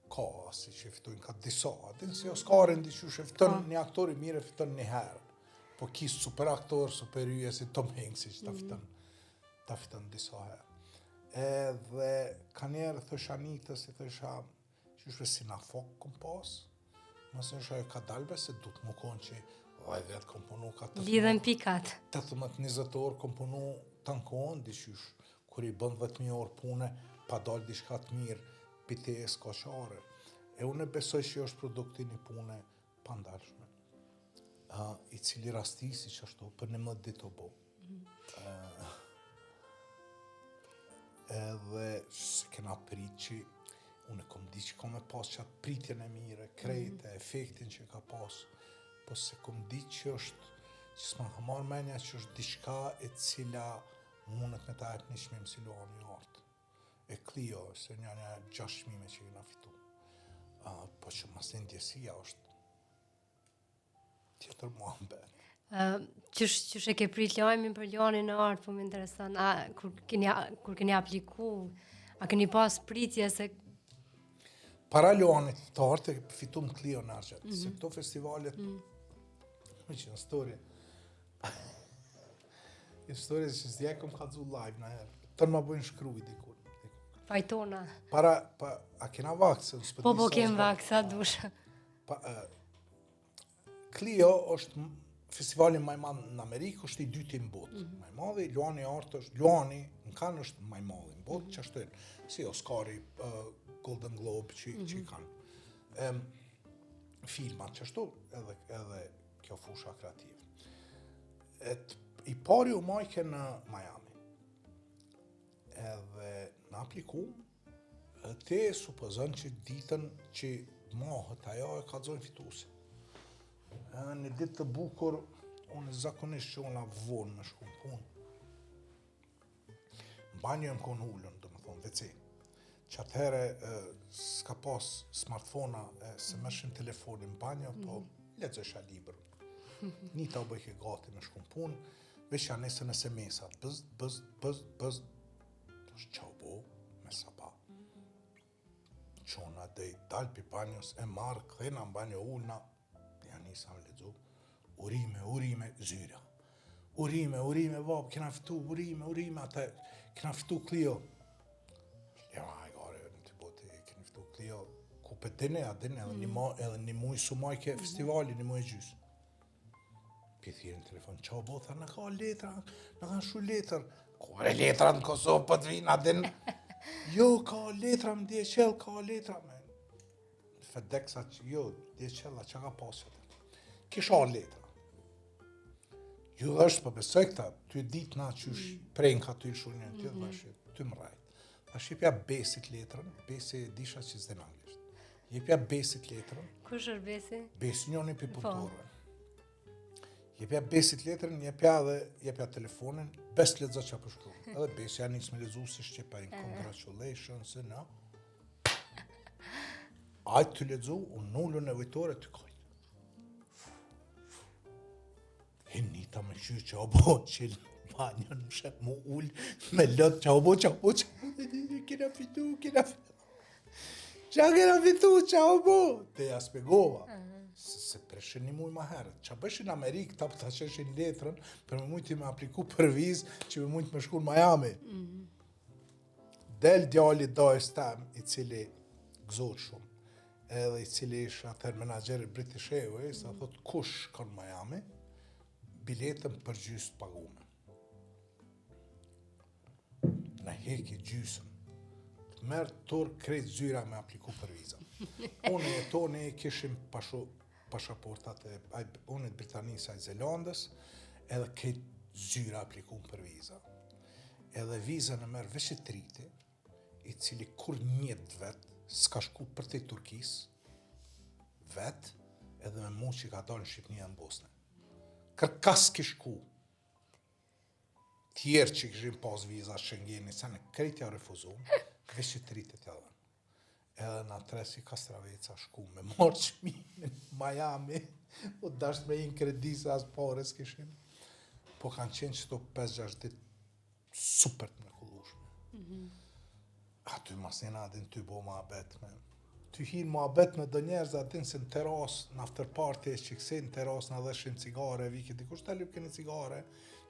Ka, si që fitojnë ka disa, adin si Oskarin diqysh e fiton një aktori mire, fiton një herë. Po kisë super aktor, super yje, si Tom Hanks, që ta fiton disa herë. Edhe ka njerë thësha Anitës, i thësha, që shve si na fok kom pas, mësë nësha e ka dalbe, se du të më konë që, vetë kom punu ka 18-20 orë kom punu të në konë, diqysh, kur i bënd 10.000 orë pune, pa dalë diçka të mirë, pitejes koshare. E unë e besoj që është produkti një pune pandalshme. I cili rastisi që ashtu, për 11 ditë o bo. Edhe se kena prit që unë kom di që kom e pas që atë pritjen e mire, krejtë, efektin që ka pas, po se kom di që është, që s'ma ka marrë menja që është diçka e cila mundet me ta ep një shmim si Luani artë. E Clio, se një 6 shmime që kena fitu. Po që mas të ndjesia është tjetër muambet. Qysh e ke prit lajmin për Luanin në artë, po më interesan, kur keni apliku, a keni pas pritje se... Para Luanit të artë e fitu në Clio në Argjet, se këto festivalet, me që në story, që s'dje kom ka dzu live në herë, tërë ma bojnë shkruj dikur. Fajtona. A kena vakse? Po kem vaksa, dusha. Clio është festivalin maj madh në Amerikë, është i dyti në botë. Maj madhi, Luani artë është, Luani në kanë është maj madhi në botë, që ashtojnë, si Oscari, Golden Globe që i kanë. Filmat që ashtu, edhe kjo fusha kreative. I pari u majke në Miami. Edhe në aplikum, te supozën që ditën që mahët ajo e ka dzojnë fitusi. Një ditë të bukur, unë zakonisht që unë vonë me shku në punë. Në banjo më konë ullën, do më thonë, WC. Që atëhere s'ka pas smartfona, se mëshin telefonin në banjo, po lexojsha libër. Një ta u bëjke gati me shku në punë, veç janë nesën e semesat, bëz, është qa u bo, me saba. qona dhe dalë pi banjës, e marë, këthena në banjë ullna, ja nisa me ledzu, urime, zyra. Urime, vab, kena fitu, urime, ata, kena fitu Clio. Ja, gare, në të bote, kena fitu Clio, ku për dine, edhe një muj sumaj ke festivali, një muj gjysë. Pithirë në telefon, qao bo, tha, në ka letra, në kanë shu letër. Kore letra në Kosovë, për të vinë, adin. Jo, ka letra më DHL, ka letra me. FedExa, jo, DHL, që ka pasët. Kisha letra. Ju dhe është për besoj këta, ty ditë na që prejnë ka ty shunjën, ty dhe është, ty më rajtë. Ta shqipja basic letrën, basi disha që zde në anglisht. Jepja basic letrën. Kush është Besi? Besi njoni për punëtorëve. Jepja besit letrën, jepja telefonin, bes lexo që për shkru. Edhe besi janë njësë me lezu si Shqipërin, congratulations, no. Ajtë të lezu, unë nullu nevojtore të kajtë. Hinita me qyrë që obo, që banjën më shep mu ullë, me lëtë që obo, kena fitu. Qa kena fitu, që obo? Te ja spegova. Se preshin një muj ma herët. Qa bëshin në Amerikë, ta për të qeshin letrën, për me mujti me apliku për vizë, që me mujti me shku në Miami. Del djali dajës tem, i cili gëzot shumë, edhe i cili isha atër menagjeri British Airways, a thot kush ka në Miami, biletën për gjysë të pagume. Në heki gjysën. Të merë tur krejt zyra me apliku për vizën. Unë e toni kishim pashaportat unë e Britanisë a Zelandës, edhe këtë zyra aplikun për viza. Edhe vizën e merë veç i triti, i cili kur njët vetë, s'ka shku për të Turkisë, vetë, edhe me mu që ka dalë në Shqipnia në Bosnë. Kërkas kishku. Tjerë që këshim pas viza Schengeni, sa në krejtja refuzun, veç i tritit edhe. Edhe në atresi Kastraveca shku me marë qmimin Miami, o dasht me inë kredisa as pare s'kishim. Po kanë qenë qëto 5-6 ditë super të mrekullueshme. Aty mas njena adin ty bo ma abet me. Ty hinë ma abet me dë njerëz adin se në teras, në after party, që këse në teras në dheshin cigare, vike dikush të lyp keni cigare,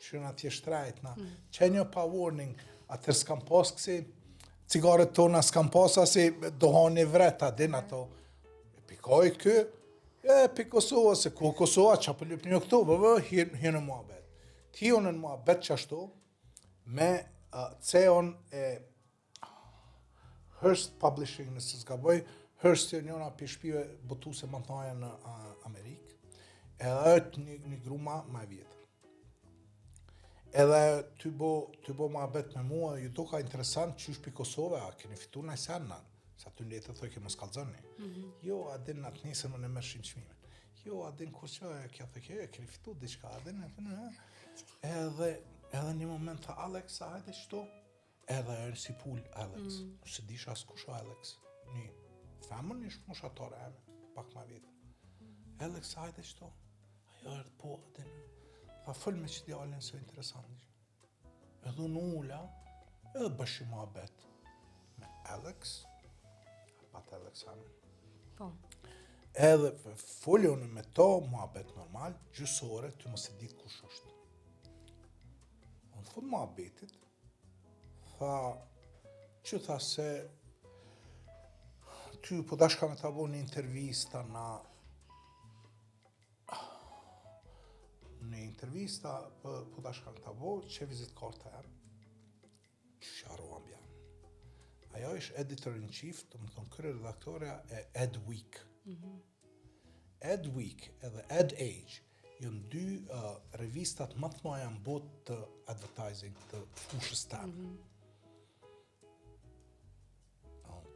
që në atje shtrajtna. Që një pa warning, atër s'kam pas kësi, cigaret tona s'kam pasa si dohani vret, adin ato. E pikoj kë, pi Kosova, se ku Kosova, që për lyp një këto, hinë në muabet. Ti unë në muabet që ashtu, me ceon e Hearst Publishing, nëse s'gaboj, Hearst e njona për shpive botuse më të naja në Amerikë, edhe është një gruma ma vjetër. Edhe ty bo ma bet me mua, ju do ka interesant që është për Kosove, a keni fitu në senna, sa ty në letë të thoi ke më skallzoni. Jo, adin në të nisën më në mërë shqimimin. Jo, adin kur që kja thoi keni fitu diçka, adin, edhe një moment tha Alex, a hajde qëto? Edhe e si pull Alex, se disha s'kusha Alex, një femën një shmushatore eme, pak ma vjetë. Alex, a hajde qëto? Ajo e po, adin, tha fëll me që djallin se interesant. Edhe unë ula, edhe bëshi mua bet me Alex, pat Alex amen. Po. Edhe folje unë me to, mua bet normal, gjysore, ty mos e ditë kush është. Unë fund mua betit, tha, që tha se ty po dashka me ta bo një intervista po dashka me ta bo që vizit karta em, që sharuam bjan. Ajo ish editor-in-chief, të më thonë kërë redaktoria e Ed Week. Ed Week edhe Ed Age jënë dy revistat më të maja në botë të advertising të fushës temë.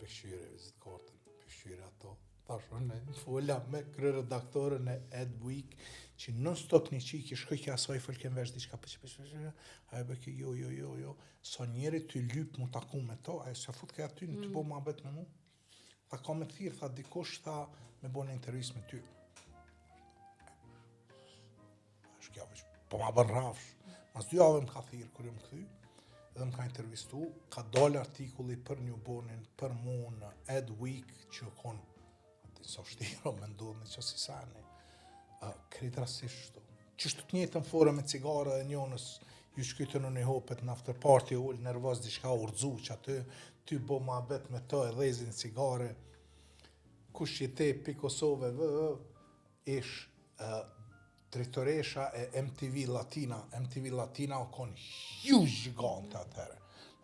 Pëshyre vizit kartën, pëshyre ato. Thashon e fola me kërë redaktorën e Ed Week, që non stop një qiki shkoj kja asaj fëllken vesh diçka pëshyre, ajo bëke jo, sa njeri të lyp mu taku me to, ajo se fut ka aty në të bo ma bet me mu. Tha ka me të thirë, tha dikush, tha me bo në intervjis me ty. Shkja veç, po ma bën rafsh. Mas 2 javë më ka thirë, kërë më këthy, edhe më ka intervistu, ka dalë artikulli për Newbornin, për mu në Ed Week, që konë, atë sa shtiro me ndodhë në që si sani, krejt rasisht shtu. Qështu të njëtën fore me cigare dhe njonës, ju shkytën në një hopet në after party, ullë nervoz diçka urdzu që aty, ty bo ma bet me të e dhezin cigare, kush që te pi Kosove, ish drejtoresha e MTV Latina o konë huge gigante atëherë.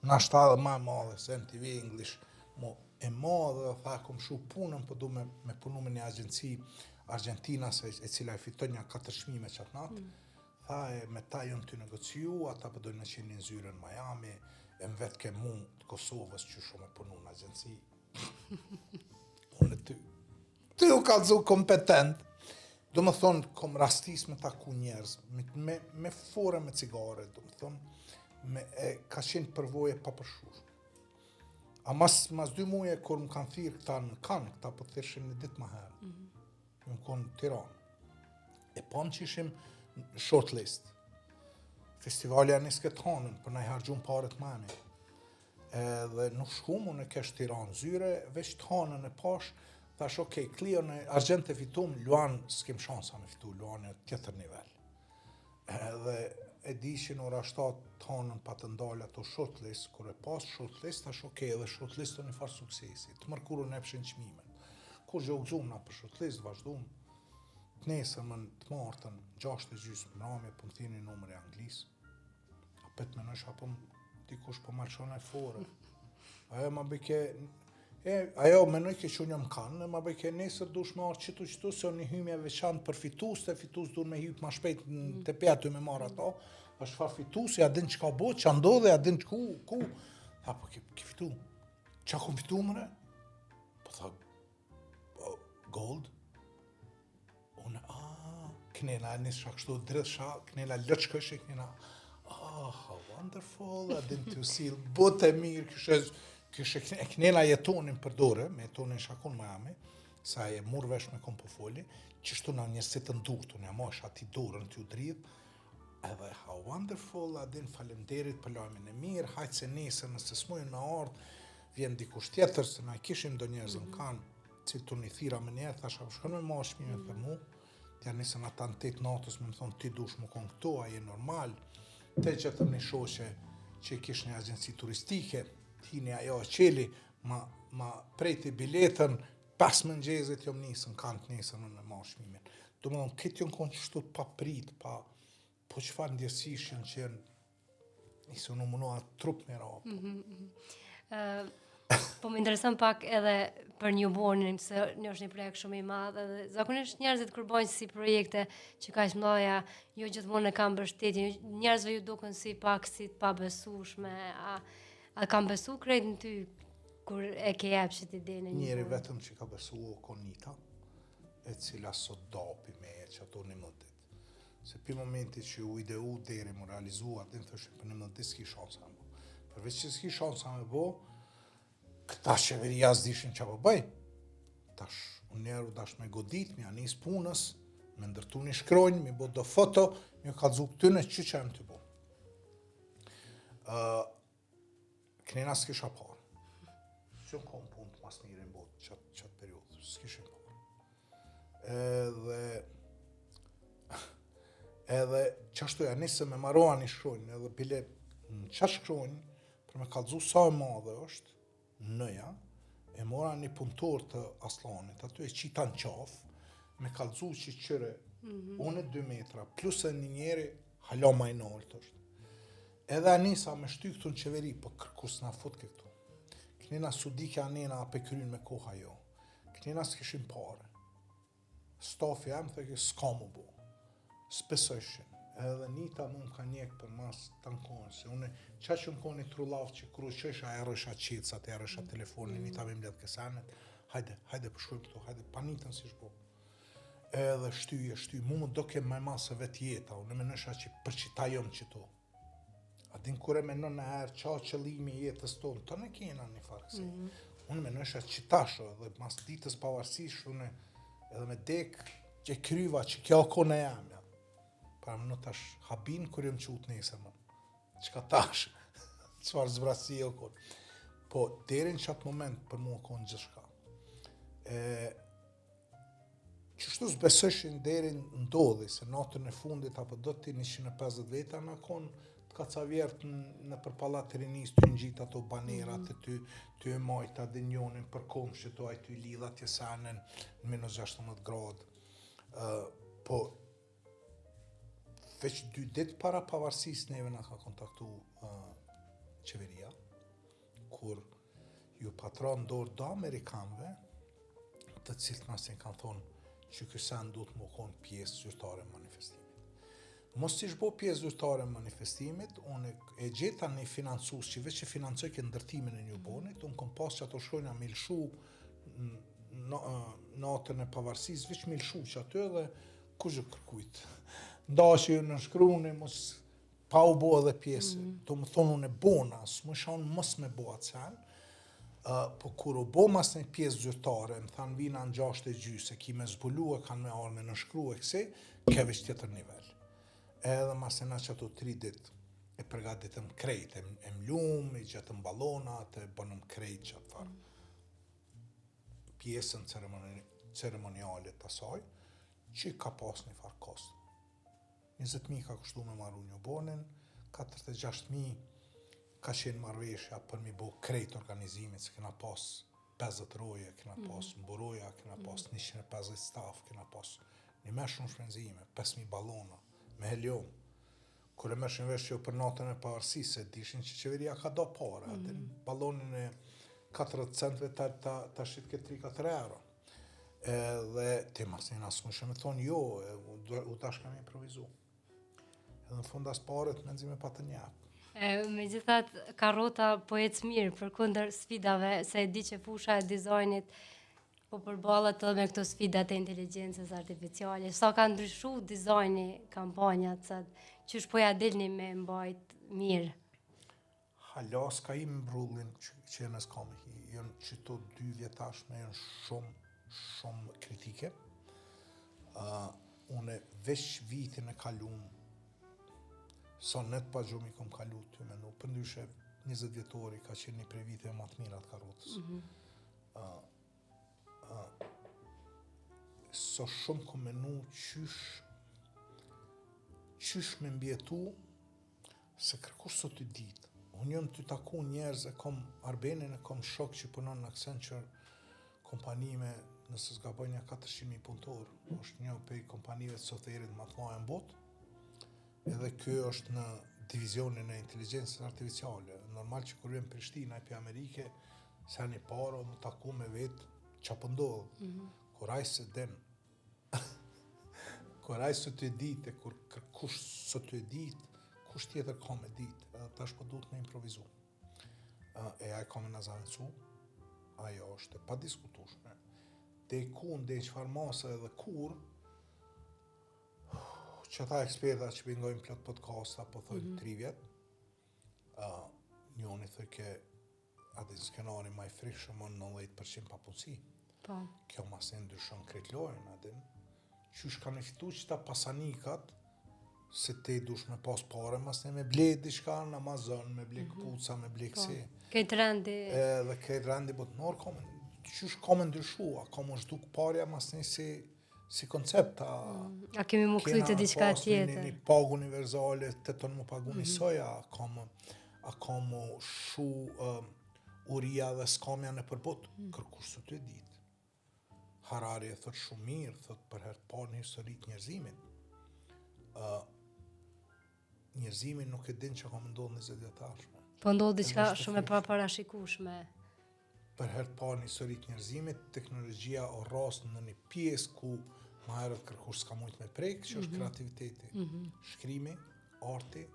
Në ashtë edhe ma madhe se MTV English, mo e madhe dhe tha kom shu punën, po du me punu me një agjenci Argentina, e cila e fiton një 4 çmime qatë natë. Tha me ta jënë të negociu, ata përdojnë me qenë një zyre në Miami, e më vetë ke mu të Kosovës që shumë e punu në agjenci. Unë ty u kalëzu kompetent. Do më thonë, kom rastis me taku njerëz, me fore me cigare, do më thonë, ka qenë përvoje pa përshur. A mas 2 muje, kur më kanë thirë këta në kanë, këta po thirëshim një ditë më herë. Më konë Tiranë. E pam që ishim shortlist. Festivalja njës këtë hanën, për na i hargjun paret mami. Dhe nuk shkumu në kesh Tiranë zyre, veç të hanën e pash, thash, okej, Clio në Argent e fitum, Luan s'kem shansa me fitu, Luan e tjetër nivel. Dhe e dishin ora 7 të hanën pa të ndalë ato shortlist, kur e pas shortlist, thash, okej, edhe shortlist të një farë suksesi, të mërkuru në epshin qmimen. Kur gjogëzum na për shortlist, vazhdum, të nesër më të martën, 6:30 mramje, për më thini numër e anglis, a pet me nësha për dikush për malqon e fore. Ajo ma bëjke, ajo menoj ke që një më kanë, ma bëjke nesër dush me arë qëtu, se një hymje veçantë për fitus, të fitus dur me hypë ma shpejt në të pjatë me marë ato, është fa fitus, ja din që ka bo, që ndodhe, ja din që ku. Tha, po ke fitu, qa kom fitu mëre? Po tha, gold? Unë, kënela, nisë shakështu dritë shak, kënela lëqkëshe, kënela, how wonderful, a din të usil, bote mirë, kështë e kënela jetonin për dore, me jetonin shakon Miami, sa e murë vesh me kom po foli, qështu në njërësit të ndurtu, një mosh ati dorën të ju dridh, edhe how wonderful, a din falemderit për lajmin e mirë, hajtë se nesër nëse s'mujnë me ardh, vjen dikush tjetër, se na kishim do njerëzën kanë, cilë të një thira me njerë, thasha, shkën me ma shmime për mu, tja nisën ata në 8 natës, me më thonë, ti dush më konë këto, a je normal, te qëtëm një shoqe që kish një agjenci turistike, tini ajo qeli, ma prejti biletën, pas mëngjezit jom nisën, kanë të nisën në ma shmimin. Do më thonë, këtë jënë konë qështu pa prit, po qëfar ndjesishin që jënë nisë në mënua trup me rapë. Po më interesën pak edhe për Newbornin, se një është një projekt shumë i madh, dhe zakonisht njerëzit kur bojnë si projekte që ka mëdha, jo gjithmonë e kanë mbështetje, njerëzve ju duken si pak si të pabesueshme, a kanë besu krejt në ty kur e ke jepshit idenë e Njeri vetëm që ka besu o Konita, e cila sot dopi me e që ato 11 dit. Se pi momenti që u ideu deri më realizua, din të është për 11 dit s'ki shansa me bo. Përveç që s'ki shansa me bo, këta qeveria s'dishin që po bëj. Tash, unë njeru dash me godit, mi anis punës, me ndërtu një shkronjë, mi bo do foto, mi ka dzu këtyne që em të bo. Kënina s'kisha parë. Që në kom punë të mas mirë në botë qatë periodë, s'kishin parë. Edhe qashtu ja nisë me maroa një shkronjë, edhe bile në qatë shkronjë, për me kalëzu sa e madhe është, nëja, e mora një punëtor të Aslanit, aty e qita në qafë, me kalëzu që qëre, unë 2 metra, plus e një njeri, hala ma i naltë është. Edhe anisa me shty këtu në qeveri, për kërkus nga fut këtu. Kënina su di kja nena ape kryin me koha jo. Kënina s'kishin pare. Stafi jam thë ke s'ka mu bo. S'besëshin. Edhe nita mu më ka njek për mas të nkonë, se une qa që më koni trullav që kru qësha e rësha qitësat, e rësha telefonin, nita me mbledh kesanet, hajde përshkojmë këtu, hajde panitën si shbo. Edhe shtyje, mu më do ke maj masë vet jeta, unë me nësha që për që ta jëmë qëto. A din kure me në herë qa qëllimi jetës tonë, të në kena një farësi. Unë me nësha që tasho, edhe mas ditës pavarësish, unë edhe me dek që kryva që kjo kone jam, ja. Pra më në tash habin kër jëmë qutë nesër më. Qka tash? çfarë zbrasi o kon. Po deri në çat moment për mua kon gjithçka. Qështu s'besëshin deri ndodhi, se natën e fundit apo do të 150 veta në kon të ka ca vjertë në për pallat të rinis të ngjit ato banerat të ty e majta dhe njonin për komshë të aj ty lidha të sanën në -16 gradë. Po veç 2 ditë para pavarësisë neve na ka kontaktu qeveria, kur ju patron dorë do Amerikanëve, të cilët nasin kanë thonë që ky sen duhet më konë pjesë zyrtare e manifestimit. Mos ish bo pjesë zyrtare e manifestimit, unë e gjeta një financues që veç që financoj këtë ndërtimin e një bonit, unë kom pas që ato shkojnë a milshu natën e pavarësisë, veç milshu që aty dhe kush e kërkujt. Ndashë ju në shkruni, mos pa u bo edhe pjesë. Do më thonë unë e bona, s'më shanë mos me bo atë sen, po kur u bo mas një pjesë zyrtare, më thanë vina në 6:30, ki me zbulu e kanë me arë me nënshkru e kësi, keve që tjetër nivel. Edhe mas një që ato 3 ditë, e përgatitëm krejt, e mlumë, i gjetëm balonat, e bënëm krejt që atë farë. Pjesën ceremonialit të asaj, që ka pas një farë kostë. 20.000 ka kushtu me marru një bonin, 46.000 ka qenë marrëveshja për mi bo krejt organizimit, se kena pas 50 roje, kena pas mboroja, kena pas 150 staf, kena pas një me shumë shpenzime, 5.000 balona, me helium. Kër e mëshin vesh që për natën e pavarësisë, se dishin që qeveria ka do para, balonin e 40 centve ta shqit këtë 3-4 euro. Dhe ti mas një nasë më shumë thonë, jo, u tash kam improvizu. Edhe në fund as paret me nëzime pa të njapë. Me gjithat, karota po ecë mirë për kundër sfidave, se e di që fusha e dizajnit po përballet edhe me këto sfidat e inteligjencës artificiale. Sa ka ndryshu dizajni kampanjat, që po ja dilni me mbajt mirë? Hala s'ka i mbrullin që e nësë kam, jënë që to 2 vjetashme jënë shumë kritike. Une vesh vitin e kalum, sa net pa gjumë i kom kalu të menu, për ndryshe 20 vjetori ka qenë një prej viteve më të mirat karotës. So shumë kom menu qysh me mbjetu se kërkush sot të ditë. Unë jëmë të taku njerëz e kom Arbenin e kom shok që punon në Accenture kompanime, nëse s'gaboj një 400.000 punëtor, është një prej kompanive të softverit më të mëdha në botë. Edhe kjo është në divizionin e inteligjencës artificiale. Normal që kur vjen Prishtina e për Amerike, se një paro më taku me vetë që pëndodhë. Kur ajë se den, kur ajë së të e ditë, kur kërkush së të e ditë, kush tjetër ka me ditë, edhe tash po duhet me improvizu. E ajë ka me në zanëcu, ajo është e pa diskutushme. Dhe i kun, dhe i qëfar masa edhe kur, që ta eksperta që pingojnë plot podcasta, po thojnë 3 vjet, njoni thë ke atë skenari ma i frikshëm më 90% pa punësi. Kjo mas e ndryshon krejt lojnë, adin. Qysh ka në fitu që ta pasanikat, se te dush me pas pare, mas ne me ble diçka në Amazon, me ble këpuca, me ble kësi. Këtë rendi... Dhe këtë rendi botënor, qysh ka me ndryshua, ka më zhduk parja, mas ne si koncept. A kemi më këtë diçka tjetër? Një pagë universale, të tonë më pagu një soja, a ka më shu uria dhe skamja në përbot, kërkush së të ditë. Harari e thot shumë mirë, thot për herë parë në historitë njerëzimit. Njerëzimin nuk e din që ka më ndodhë 20 vjetashme. Po ndodhë diçka shumë e parashikueshme. Për herë parë në historitë njerëzimit, teknologjia o rrasë në një pjesë ku ma herët kërkush s'ka mujt me prejkë, që është kreativiteti. Shkrimi, arti,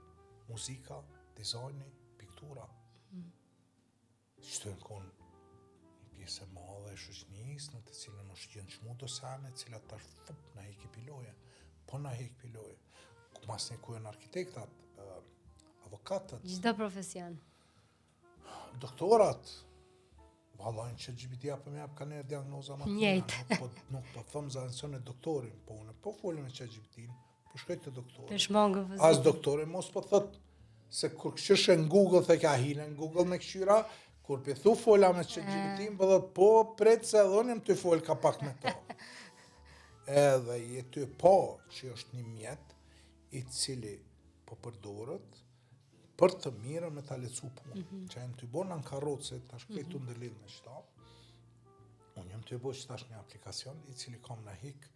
muzika, dizajni, piktura. Që të nënkon një pjesë e madhe e shoqënisë, në të cilën është gjënë qmu do sene, cilat tash na heki piloje, po na heki piloje. Ku mas një ku e në arkitektat, avokatët. Gjitha profesion. Doktorat, valojnë që GPT apo me apë ka nërë diagnoza më të njëtë. Nuk po thëmë zanësion e doktorin, po unë po folën e që GPT-in, po shkoj të doktorin. Peshmangë vëzit. As doktorin mos po thët Se kur këshirë në Google, the ka hinë në Google me këshyra, kur për thu fola me ChatGPT, më dhët po, pret se edhe unë të fol ka pak me to. Edhe je të po që është një mjet i cili po përdorët për të mirën me ta lecu punë. Që e më të bo në karrotë se tash këtë të ndërlidh me shtapë, unë jam të bo që tash një aplikacion i cili kam në hik,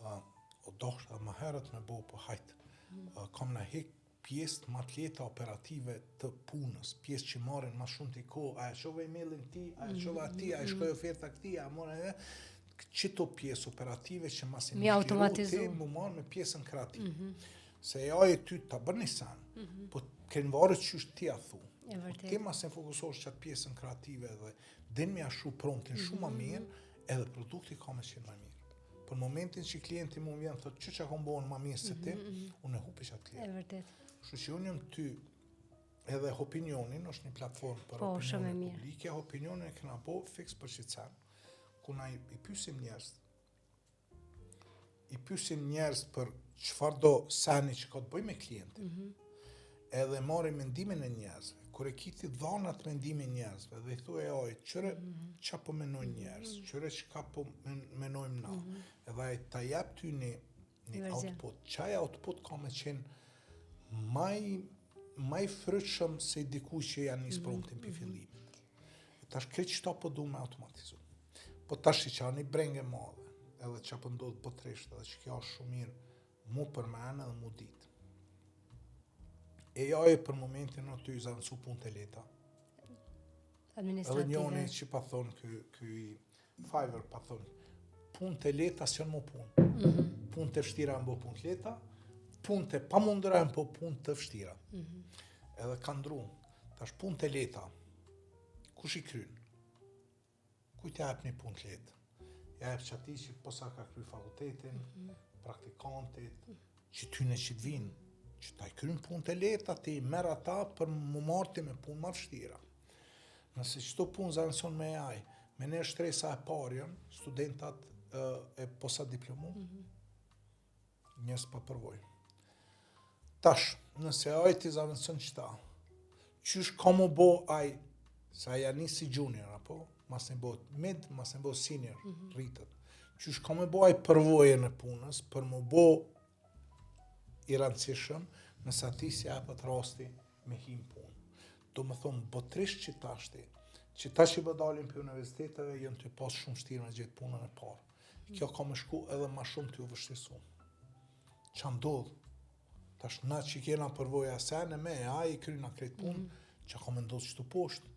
o doshtë më herët me bo po hajtë, kam në hik pjesë më atleta operative të punës, pjesë që marrin më shumë t'i kohë, a e shove emailin ti, a e shove ati, a e shkoj oferta këti, a morë edhe, qëto pjesë operative që mas i më ti më marë me pjesën kreative. Se e ty të bërë një sanë, po kënë varë që është ti a thu. Ti mas e fokusosh që atë pjesën kreative dhe din me ashu prontin shumë më mirë, edhe produkti ka me qenë më mirë. Për momentin që klienti mu vjen, thotë që kom bohën më mirë se ti, unë e hupi që atë klienti. Kështu që unë jam ty, edhe Opinionin është një platformë për opinionin publike, Opinionin e këna bo fix për shqicen, ku na i pysim njerëz për çfarë do sani që ka të bëj me klientin, edhe marrim mendimin e njerëzve, kur e kiti dhanat mendimin njerëzve, dhe i thua e oj, qëre qa po menojnë njerëz, qëre qka po menojmë na, edhe ta jep ty një output, qaj output ka me qenë maj frytshëm se dikuj që janë njës promptin për fillimin. Tash këtë qëta po du me automatizu. Po tash që janë një brengë madhe, edhe që po ndodhë botrisht, edhe që kjo është shumë mirë, mu për mene dhe mu ditë. E jaj për momentin në të i zanësu punë të leta. Edhe njone që pa thonë, këj Fiverr pa thonë, punë të leta së janë mu punë. Punë të vështira më bo punë të leta, punë të pa mundëra po punë të vështira. Edhe ka ndru, tash punë të leta, kush i krynë? Kuj të jep një punë të letë? Ja jep që ati që posa ka kry fakultetin, praktikantit, që ty në që të vinë, që ta i krynë punë të leta, ti i merë ata për më marti me punë më vështira. Nëse qëto punë zanëson me AI, me në shtresa e parjen, studentat e posa diplomu, njës pa përvojnë. Tash, nëse aj ti zanëson qëta, qysh ka mu bo aj, sa ja nisi junior, apo, mas në bo mid, mas në bo senior, rritët, qysh ka mu bo aj përvojën e punës, për mu bo i rëndësishëm, nëse ati si apët rasti me him punë. Do më thonë, botrisht që tashti, që ta që bëdalin për universiteteve, jënë të pas shumë shtirë me gjithë punën e parë. Kjo ka më shku edhe ma shumë të ju vështisu. Qa ndodhë? Tash na që kena përvoja sene me, a i kryna kretë punë, që ka me ndodhë qëtu poshtë.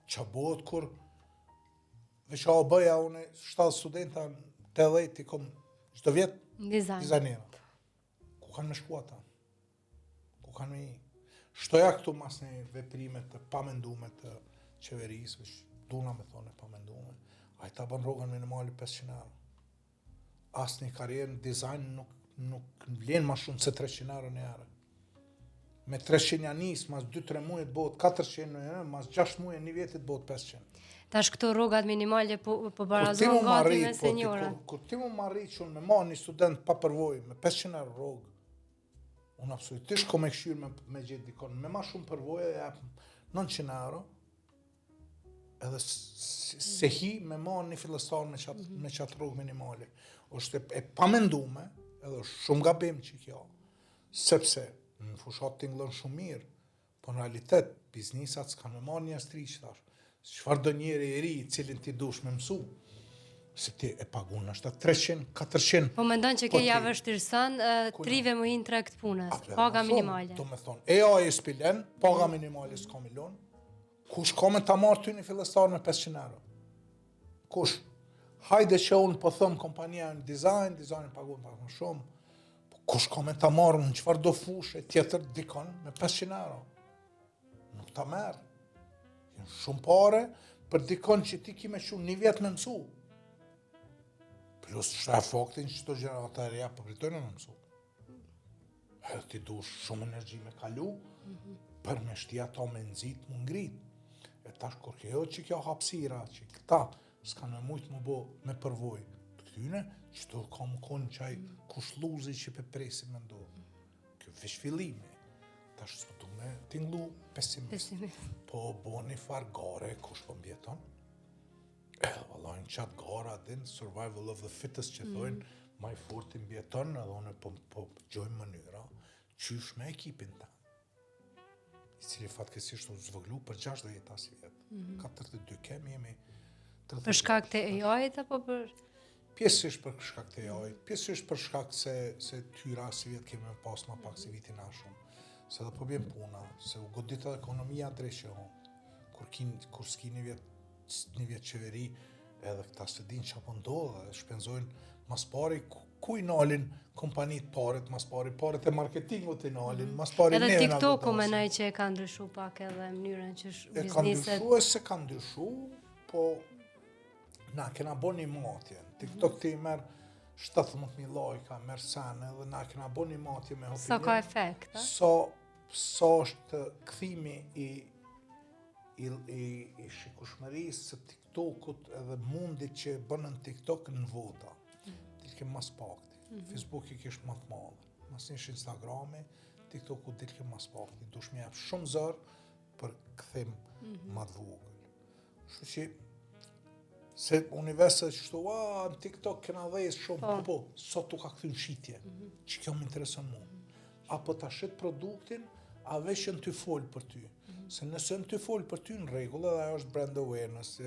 Qa bëhet kur, veç a o bëja une, 7 studenta të edhejt, i kom qëto vjetë dizajnera. Ku kanë me shku ata? Ku kanë me i? Shtoja këtu mas një veprimet të pamendume të qeverisë, duna me thone pamendume, a i ta bën rogën minimali 500 euro. Asë një karierë në dizajn nuk vlen ma shumë se 300 euro një herë. Me 300 janis, mas 2-3 muaj të bëhet 400 euro, mas 6 muaj një vjetit bëhet 500. Tash këto rrogat minimale po barazon gati me senjora. Kur ti mu marri që unë me ma një student pa përvoj, me 500 euro rrogë, unë absolutisht ko me këshyrë me gjithë dikon, me ma shumë përvoj, e 900 euro, edhe se hi me ma një fillestar me qatë rrogë minimale. është e pamendume, edhe shumë gabim që kjo, sepse në fushat t'inglën shumë mirë, po në realitet, biznisat s'kanë me marrë një astri që tash, çfarë do njeri i ri, cilin ti dush me mësu, se ti e pagun është 300, 400. Po mendon që ke javë vështirëson, trive më hinë trekt punës, paga minimale. Do me thonë, AI i spilen, paga minimale s'ka milion, kush ka me ta marrë ty një fillestar me 500 euro? Kush? Hajde që unë po thëmë kompania në dizajn pagun pak më shumë, kush ka me ta marrë në qëfar do fushë tjetër dikon me 500 euro? Nuk ta merë. Jënë shumë pare për dikon që ti ki me shumë një vjetë me mësu. Plus shta e faktin që të gjenerata e reja përpritojnë me mësu. Edhe ti du shumë energji me kalu, për me shtia ta me nëzit më ngrit. E tash kur kjo që kjo hapsira, që këta s'kanë me mujtë më bo me përvoj të këtyne, që të ka më konë qaj kushluzi që pe presi me ndodhë. Kjo vesh fillimi. tash s'po du me tinglu pesimist. Po boni farë gare kush po mbjeton. Vallaj në qatë gara din survival of the fittest që thojnë, ma i forti mbjeton edhe une po gjojnë mënyra qysh me ekipin ta. I cili fatkesisht u zvëglu për 60 as vjet. 42 kemi jemi 32. Për shkak të AI-t apo për Pjesësisht për shkak të AI-t, pjesësisht për shkak se tyra si vjet kemi pas ma pak se vitin ashëm. Se dhe po bjen puna, se u godit edhe ekonomia drejshë kur s'ki një vjet qeveri, edhe këta se din që apo ndodhe, dhe shpenzojnë mas pari ku i nalin kompanit parit, mas pari parit e marketingut i nalin, mas pari edhe neve TikTok-u menoj që e ka ndryshu pak edhe mënyrën që e ka bizneset. ndryshu e se ka ndryshu, po na kena bo një matje. TikTok ti merë 17.000 lajka, merë sene, dhe na kena bo një matje me opinion. Sa ka efekt, a? Sa është këthimi i shikueshmërisë së TikTokut edhe mundit që bënën TikTok në vota. Dilke mas pakti. Facebook i kishtë më të madhe. Mas nish Instagrami, TikToku dilke mas pakti. Dush me jep shumë zërë për këthim më të vogël. Kështu që se universet qështu, në TikTok kena dhejës shumë, po, sot tu ka këthyn shitje, që kjo më intereson mu. Apo ta shit produktin, a veç në ty folë për ty. Se nëse në ty folë për ty në regull, edhe ajo është brand awareness,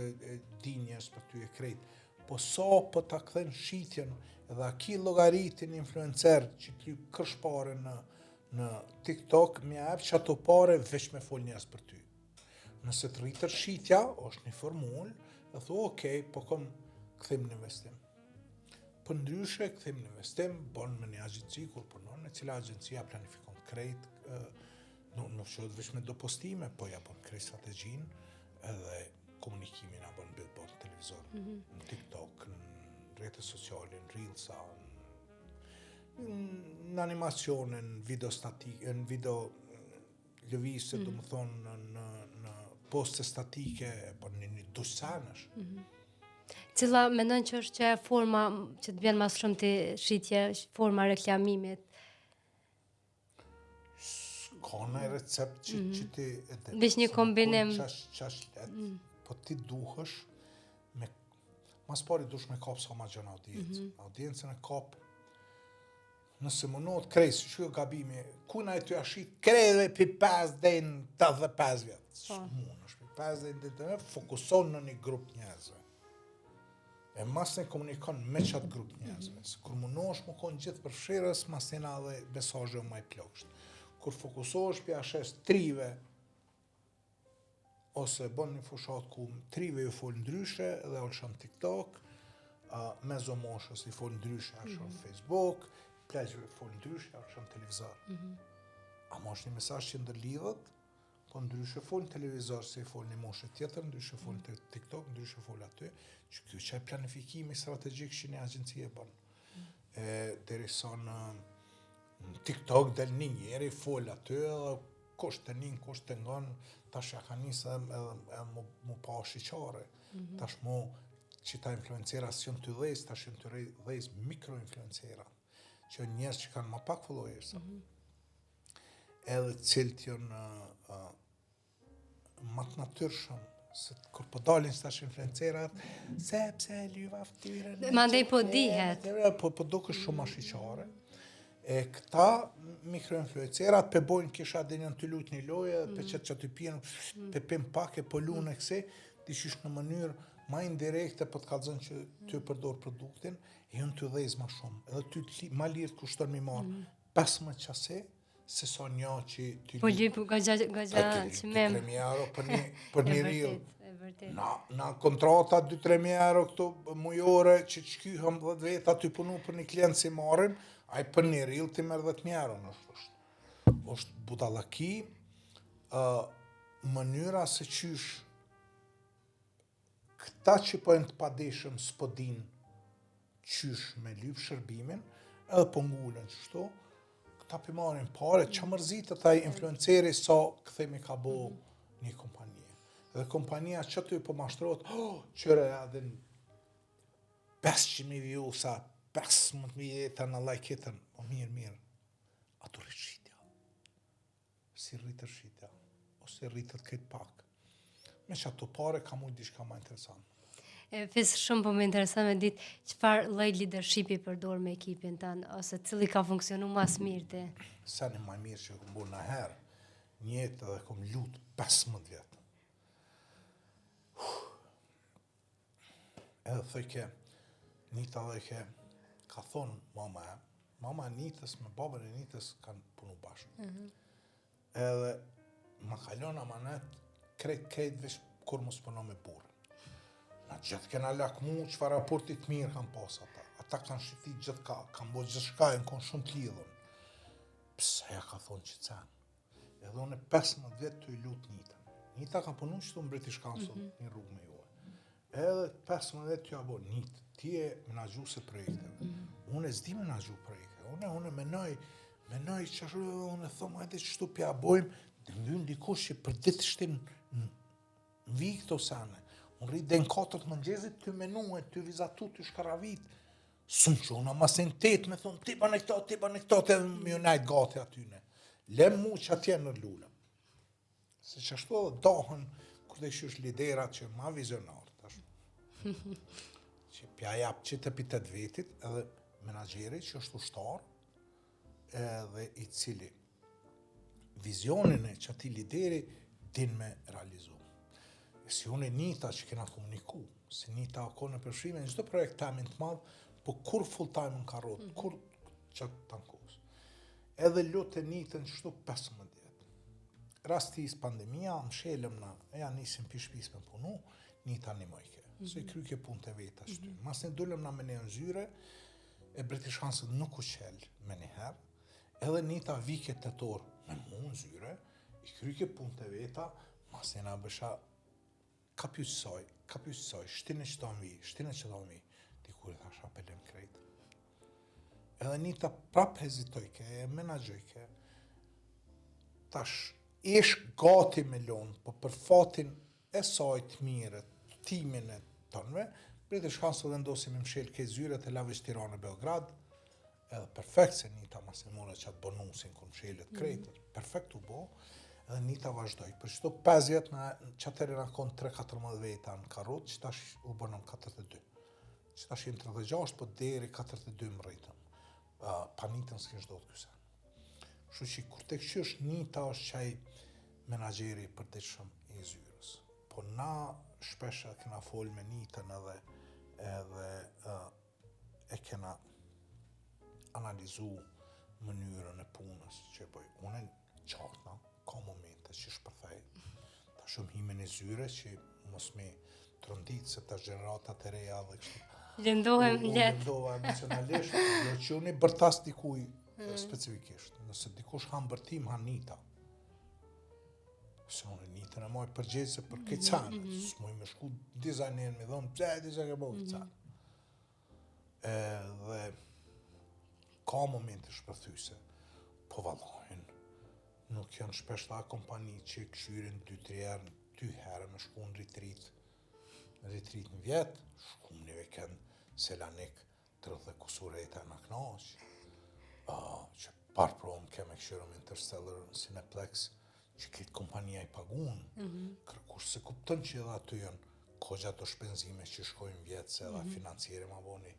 dinjes për ty e krejt. Po sa po ta këthen shitjen, edhe aki logaritin influencer që ty kësh pare në TikTok, mi a ep që ato pare veç me folë njerëz për ty. Nëse të rritër shitja, është një formull, dhe thu, okej, po kom këthim në investim. Për ndryshe, këthim në investim, bon me një agjenci, kur përnon, e cila agjencia planifikon krejt, nuk qëhet veç me do postime, po ja bon krejt strategjin, edhe komunikimin a bon billboard në televizor, në TikTok, në rrjetet sociale, në Reelsa, në animacione, në video statike, në video lëvise, do më thonë, në poste statike, po një dusanësh. Cila mendon që është që forma që të vjen mas shumë të shitje, forma reklamimit? Ka në recept që ti e dhe. Veç një kombinim. Qash let, po ti duhesh me, mas pari duhesh me kap sa ma gjën audiencën. Audiencën e kap, nëse mënot krejt, si që gabimi, kuna e ty ashit krejve pi 5 dhe në 85 vjetë. Mund është pi 5 dhe në 85 fokuson në një grup njerëzve. E mas ne komunikon me qatë grup njerëzve. Se kur mënosh më konë gjithë përfshirës, mas ne dhe mesazhe më i plokshtë. Kur fokusohesh për ashes trive, ose bën një fushat ku trive ju folë ndryshe, dhe olëshan TikTok, mezomoshës i folë ndryshe, olëshan Facebook, pleqëve folë ndryshe, olëshan televizor. Ama është një mesazh që ndërlidhet, po ndryshe folë në televizor, se i folë një moshe tjetër, ndryshe folë në TikTok, ndryshe folë aty, që kjo që e planifikimi strategjik që një agjenci e bën. Derisa në TikTok del një njeri, folë aty, edhe kusht të njën, kusht të ngon, tash ja ka njësë edhe mu pa shiqare. Tash mu që ta influencera si jënë të dhejës, tash jënë të dhejës mikroinfluencera, që jënë njerës që kanë ma pak followers. Edhe cilët jënë ma të natyrshëm, se kur po dalin stash influencerat, sepse lyva ftyrën. Mandej po dihet. Po duke shumë ma shiqare. E këta mikroinfluencerat pe bojnë kisha dhe njën të lut një loje, pe qëtë që të pjenë, pe pim pak e po lunë e këse, dishish në mënyrë ma indirekte po të kalëzën që ty përdor produktin, e jënë të dhejz ma shumë. Edhe ty ma lirë të kushton mi marë 15 qase, se sa një që ty po lipu gagja që mem. 2-3 euro për një ril. E vërtet. Na kontrata 2-3 euro këto mujore që qkyhëm 10 veta ty punu për një klient si marim, aj për një ril ti merë 10 euro në është budallaki, mënyra se qysh këta që pojnë të padeshëm s'po din qysh me lyp shërbimin, edhe po ngulen qështu, këta për marin pare, që mërzit e taj influenceri sa këthemi ka bo një kompanie. Dhe kompania që të ju po mashtrot, qëre adin 500.000 vjusa, 15.000 jetën në lajketën, o mirë, ato rishitja. Si si rritët shitja, ose rritët këtë pak. Me që ato pare ka mujtë diçka ma interesant. Fisë shumë po më interesant me ditë çfarë lloj leadershipi përdor me ekipin tënd, ose cili ka funksionu mas mirë ti. Seni ma mirë që kom bu në herë, njëtë edhe kom lutë 15 vjetë. Edhe thëjke, Nita dhe ke, ka thonë mama e Nitës me babën e Nitës kanë punu bashkë. Edhe ma kalon amanet krejt vesh kur mos puno me burë. Na gjithë kena lakmu që fa raportit mirë kanë pas ata. Ata kanë shqiti gjithë ka, kanë bo gjithë shkajnë, kanë shumë të lidhën. Pse ja ka thonë që canë. Edhe unë 15 vjetë të i lutë Nita. Nita ka punu qëtu në British Council, një rrugë me juve. Edhe 15 vjetë të ja bo, Nitë, ti e menaxhuese projekteve. Unë e zdi menaxhu projekte. Unë menoj që unë e thomë, hajde që shtu pja bojmë, dhe mbyllë dikush që për ditë shtin në vijë këto sane. Unë rritë dhe në 4 mëngjezit të menue, të vizatu, të shkaravit. Sumë që unë amasen 8 me thonë, ti ban e këto, të më jonajt gati atyne. Lem mu që atje në lullëm. Se që ashtu edhe dohen, kur dhe shush liderat që ma vizionarë, që pja japë që të pitet vetit, edhe menagjeri që është ushtarë, edhe i cili vizionin e që ati lideri din me realizu. Si unë e Nita që kena komuniku, si Nita ako në përshime, në gjithë projekt tamin të madhë, po kur full time në karot, kur qatë tankos. Edhe lutë e Nitën që shtu 15 vjetë. Rastis pandemia, më shelëm na, ja nisim për shpis me punu, Nita një mojke. Se i kryke pun të veta shty. Mas ne dullëm na me një në zyre, e British Council nuk u qelë me njëherë, edhe Nita vike të torë me mu në zyre, i kryke pun të veta, mas ne na bësha kapjusoj, shtine që të mi, di kur e thash apelem krejt. Edhe Nita prap hezitojke, e menagjojke, tash ish gati me lonë, po për fatin e sajt mire, timin e tonëve, British Council vendosi me mshel ke zyret e lavesh Tirana Beograd, edhe perfekt se Nita mas e mora që atë bonusin kur mshelet krejtër, perfekt u bo, edhe Nita vazhdoj. Për qëto 5 vjetë që atëri në konë 3-14 veta në karot, që tash u bënëm 42. Që tash jem 36, po deri 42 më rritëm. Pa Nitën s'kin shdo të kysen. Shu që kur të këshysh Nita është qaj menagjeri për të shumë i zyrës. Po na shpeshe kena fol me Nitën edhe e kena analizu mënyrën e punës që bëj. Unë qartëna, ka momente që shpërthej. Ta shumë hime në zyre që mos me trondit se ta gjeneratat e reja dhe kështë. Lëndohem letë. Lëndoha emocionalisht, jo që unë i bërtas dikuj specifikisht. Nëse dikush han bërtim, han Nita. Se unë Nitën e moj përgjese për këtë canë. Së muj me shku dizajner me dhonë, pse dizaj ke bëhë këtë canë. Dhe ka momente shpërthyse, po vallajnë. Nuk janë shpesh ta kompani që këshyrin 2 herë me shku në retreat në vjetë, shku në një weekend Selanik, 30 kusureta në knaq, që parë provëm keme këshyrëm Interstellar në Cineplex, që këtë kompania i pagun, kërkush se kuptën që edhe aty janë kogja të shpenzime që shkojnë vjetë, se edhe financieri ma boni,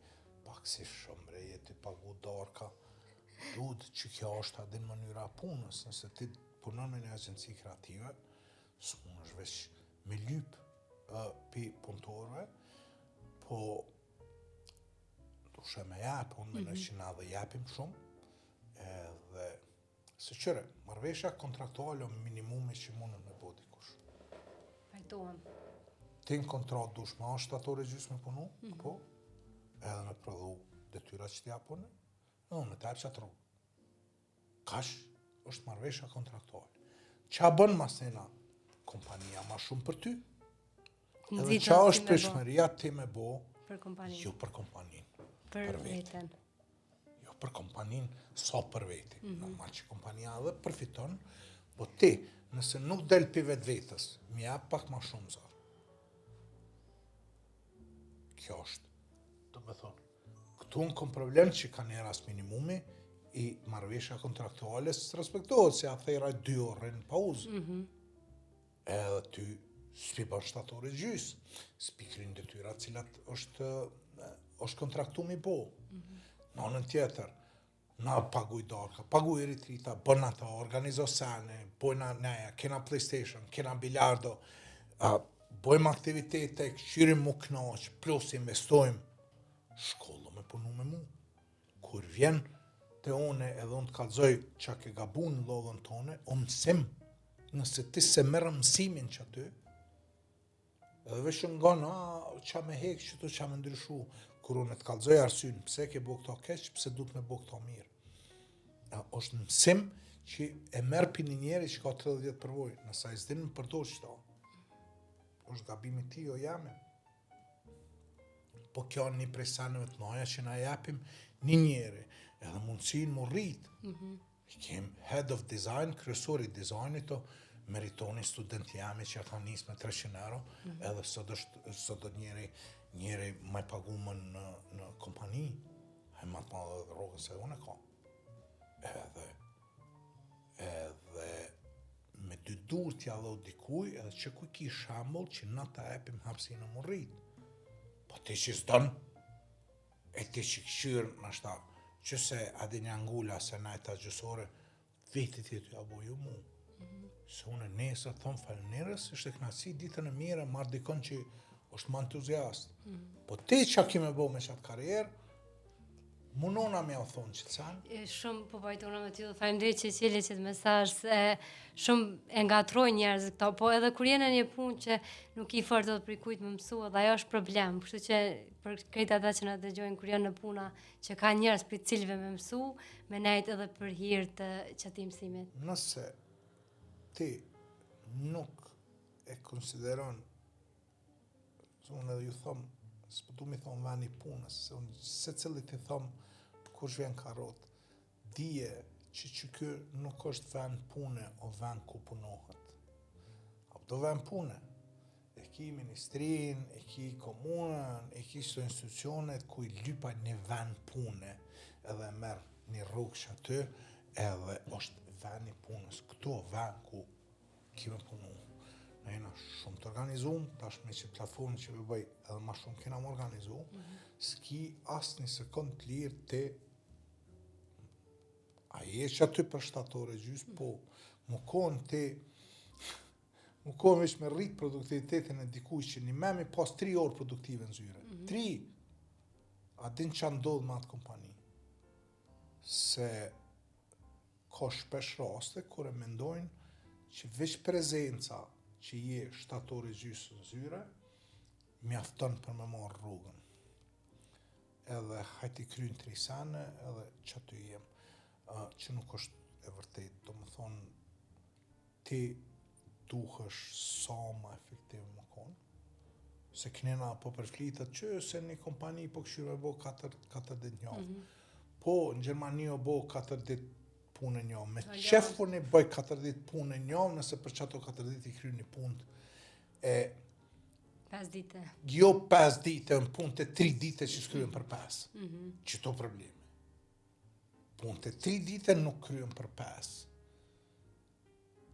pak si shumë bre, jeti pagu darka, duhet që kjo është adin mënyra punës, nëse ti punon me një agjenci kreative, së unë është veç me lyp pi punëtorve, po dushe me japë, unë me në që na dhe japim shumë, edhe se qëre, marveshja kontraktuale o minimumi që mundën me bo dikush. Pajtohem. Ti në kontrakt dush ma 7 ore gjysë me punu, po, edhe me prodhu detyra që t'ja punë, edhe me tajpë që atëru. Kash është marveshja kontraktuale. Qa bën masena kompania ma shumë për ty, edhe qa është prishmëria ti me bo, për kompaninë. jo për kompaninë, Për veten. jo për kompaninë, sa për veti. Normal që kompania edhe përfiton, po ti, nëse nuk del për vetë vetës, mi jap pak ma shumë zarë. Kjo është. Do me thonë, këtu në kom problem që ka një ras minimumi, i marrëveshja kontraktuale së respektohet, se athera 2 orë në pauzë. Edhe ty s'pi bën 7 orë gjys, s'pi kryen detyrat cilat është kontraktu mi bo. Në anën tjetër, na paguj darka, paguj ritrita, bën ata, organizo sene, bojna neja, kena PlayStation, kena bilardo, bojmë aktivitete, këshyrim mu knaq, plus investojmë, shkollo me punu me mu. Kur vjen të one edhe unë të kalzoj që ke gabu në lodhën tone, o mësim, nëse ti se merë mësimin që aty, edhe veshë nga qa me hek që tu qa me ndryshu, kur unë të kalzoj arsyn, pse ke bo këto keq, pse du të me bo këto mirë. Është mësim që e merë për një njeri që ka 30 vjetë përvoj, nësa i zdinë më përdoj qëta. Është gabimi ti o jame. Po kjo një prej sanëve të noja që na japim një njeri, edhe mundësin më rritë. Kem head of design, kryesori dizajnit o, meritoni student jami që ata njës me 300 euro, edhe sot do njeri me pagumë në kompani, e matë madhe dhe rogën se unë e ka. Edhe me dy dur t'ja dhe dikuj, edhe që kuj ki shambull që na ta epim hapsi në më rritë. Po ti që s'don, e ti që këshyrë në shta, që se adin një angulla se najta gjësore, vetit i t'ja boju mu. Se unë nesër thonë falënirës, është e knasi ditën e mire, marrë dikon që është më entuziast. Po ti që ki me bo me qatë karierë, munona me o thonë që të sanë. Shumë po pajtona me ty dhe faleminderit që qeli që të mesazh, se shumë e ngatroj njerëz këto, po edhe kur jene një punë që nuk i fort edhe për kujt më mësua, dhe ajo është problem, kështu që për krejt ata që na dëgjojnë kur janë në puna që ka njerëz për cilëve me mësu, me nejt edhe për hir të qëtij mësimit. Nëse ti nuk e konsideron, unë edhe ju thëmë, s'po du mi thonë veni punës, se cilit i thëmë kush vjen karot, dije që kjo nuk është vend pune o vend ku punohet. Do vend pune, e ki ministrin, e ki komunën, e ki së institucionet ku i lypa një vend pune, edhe merë një rrugë që aty, edhe është vend një punës. Këto vend ku kime punu. Ne jena shumë të organizumë, tash me që platformën që bëj edhe ma shumë kena më organizu, s'ki asë një sekund të lirë të a je që aty për 7 orë gjys, po më konë të më konë veç me rritë produktivitetin e dikuj që një memi pas 3 orë produktive në zyre. 3! A din që ndodhë me atë kompani. Se ka shpesh raste kur e mendojnë që veç prezenca që je 7 orë gjysë në zyre, mjafton për me marrë rrugën. Edhe hajti kryin 3 sene, edhe që aty jem. Që nuk është e vërtet, do më thonë, ti duhesh sa ma efektiv më konë, se kënena po përflitët që se një kompani po këshyre bo 4 dit njavë. Po, në Gjermani o bo 4 dit punë e njavë. Me qefun e bëj 4 dit punë e njavë, nëse për që ato 4 dit i kry një punë e 5 dite. Jo 5 dite, në punë të 3 dite që s'kryen për 5. Që to probleme. Punë të 3 dite nuk kryen për 5.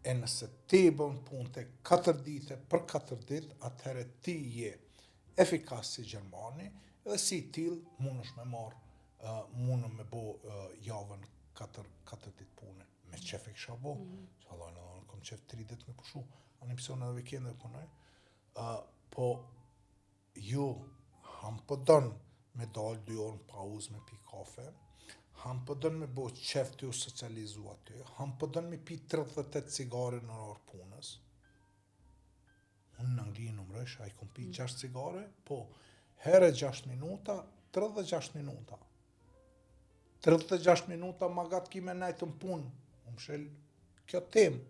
E nëse ti bën punë të 4 dite për 4 dit, atëherë ti je efikas si Gjermani, edhe si til mund është me marë, mund me bo javën 4 dit punë. Me qef e kësha bo, që halojnë edhe në kom qef 3 dit me pushu, anë emision edhe vikende punoj, po ju ham pëdën me dalë 2 orë në pauzë me pi kafe, ham pëdën me bo qef të ju socializu aty, ham pëdën me pi 38 cigare në orë punës. Unë në Angli numrësh, a i kom pi 6 cigare, po herë 6 minuta, 36 minuta. 36 minuta ma gatë kime najtë në punë, më shel kjo temë.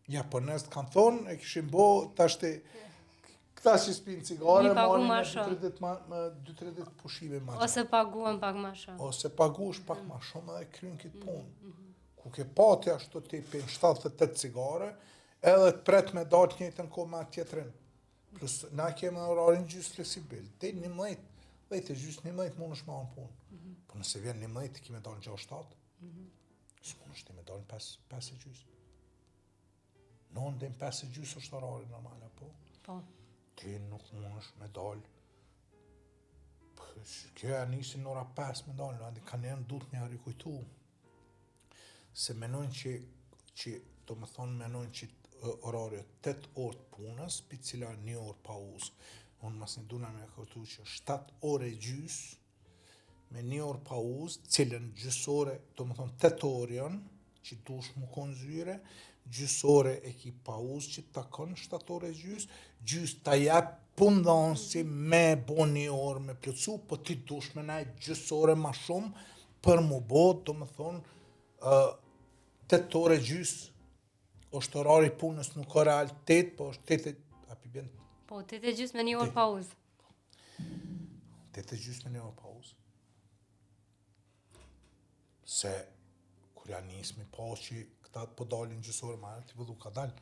Japonest kanë thonë, e këshim bo, tashti, këta që s'pinë cigare, marrin me 2-3 dit pushime ma gjatë. Ose paguan pak ma shumë. Ose paguash pak ma shumë edhe kryin këtë punë. Ku ke pati ashtu ti pinë 78 cigare, edhe të pret me datë njëtën ko me atë tjetërin. Plus, na keme orarin gjysë fleksibil. Te 11, vejte gjysë 11 mund është ma në punë. Po nëse vjen 11 ti me dalë 6-7, s'mundesh ti me dalë 5:30. 9 deri 5:30 është orari normal, apo? Po. Ti nuk mundesh me dalë. Kjo e nisi në ora 5 me dalë, kanë janë duhet me rikujtu. Se menojnë që do më thonë menojnë që orari 8 orë të punës, për cila 1 orë pauzë. Unë mas një duna me kërtu që 7 orë e gjys, me 1 orë pauzë, cilën gjysore, do më thonë 8 orë janë, që dush më konë zyre, gjysore e ki pauzë që ta konë 7 orë e gjys ta jep pundansi me bo 1 orë me plëcu, po ti dush me najt gjysore ma shumë për mu bo, do më thonë, 8 orë e gjys, është orari punës nuk ka real 8, po është 8, api bjen. Po, 8:30 me 1 orë pauzë. 8:30 me 1 orë pauzë. Se, kur janë njësë me pa që këta po dalin gjysore ma ti vëllu ka dalë.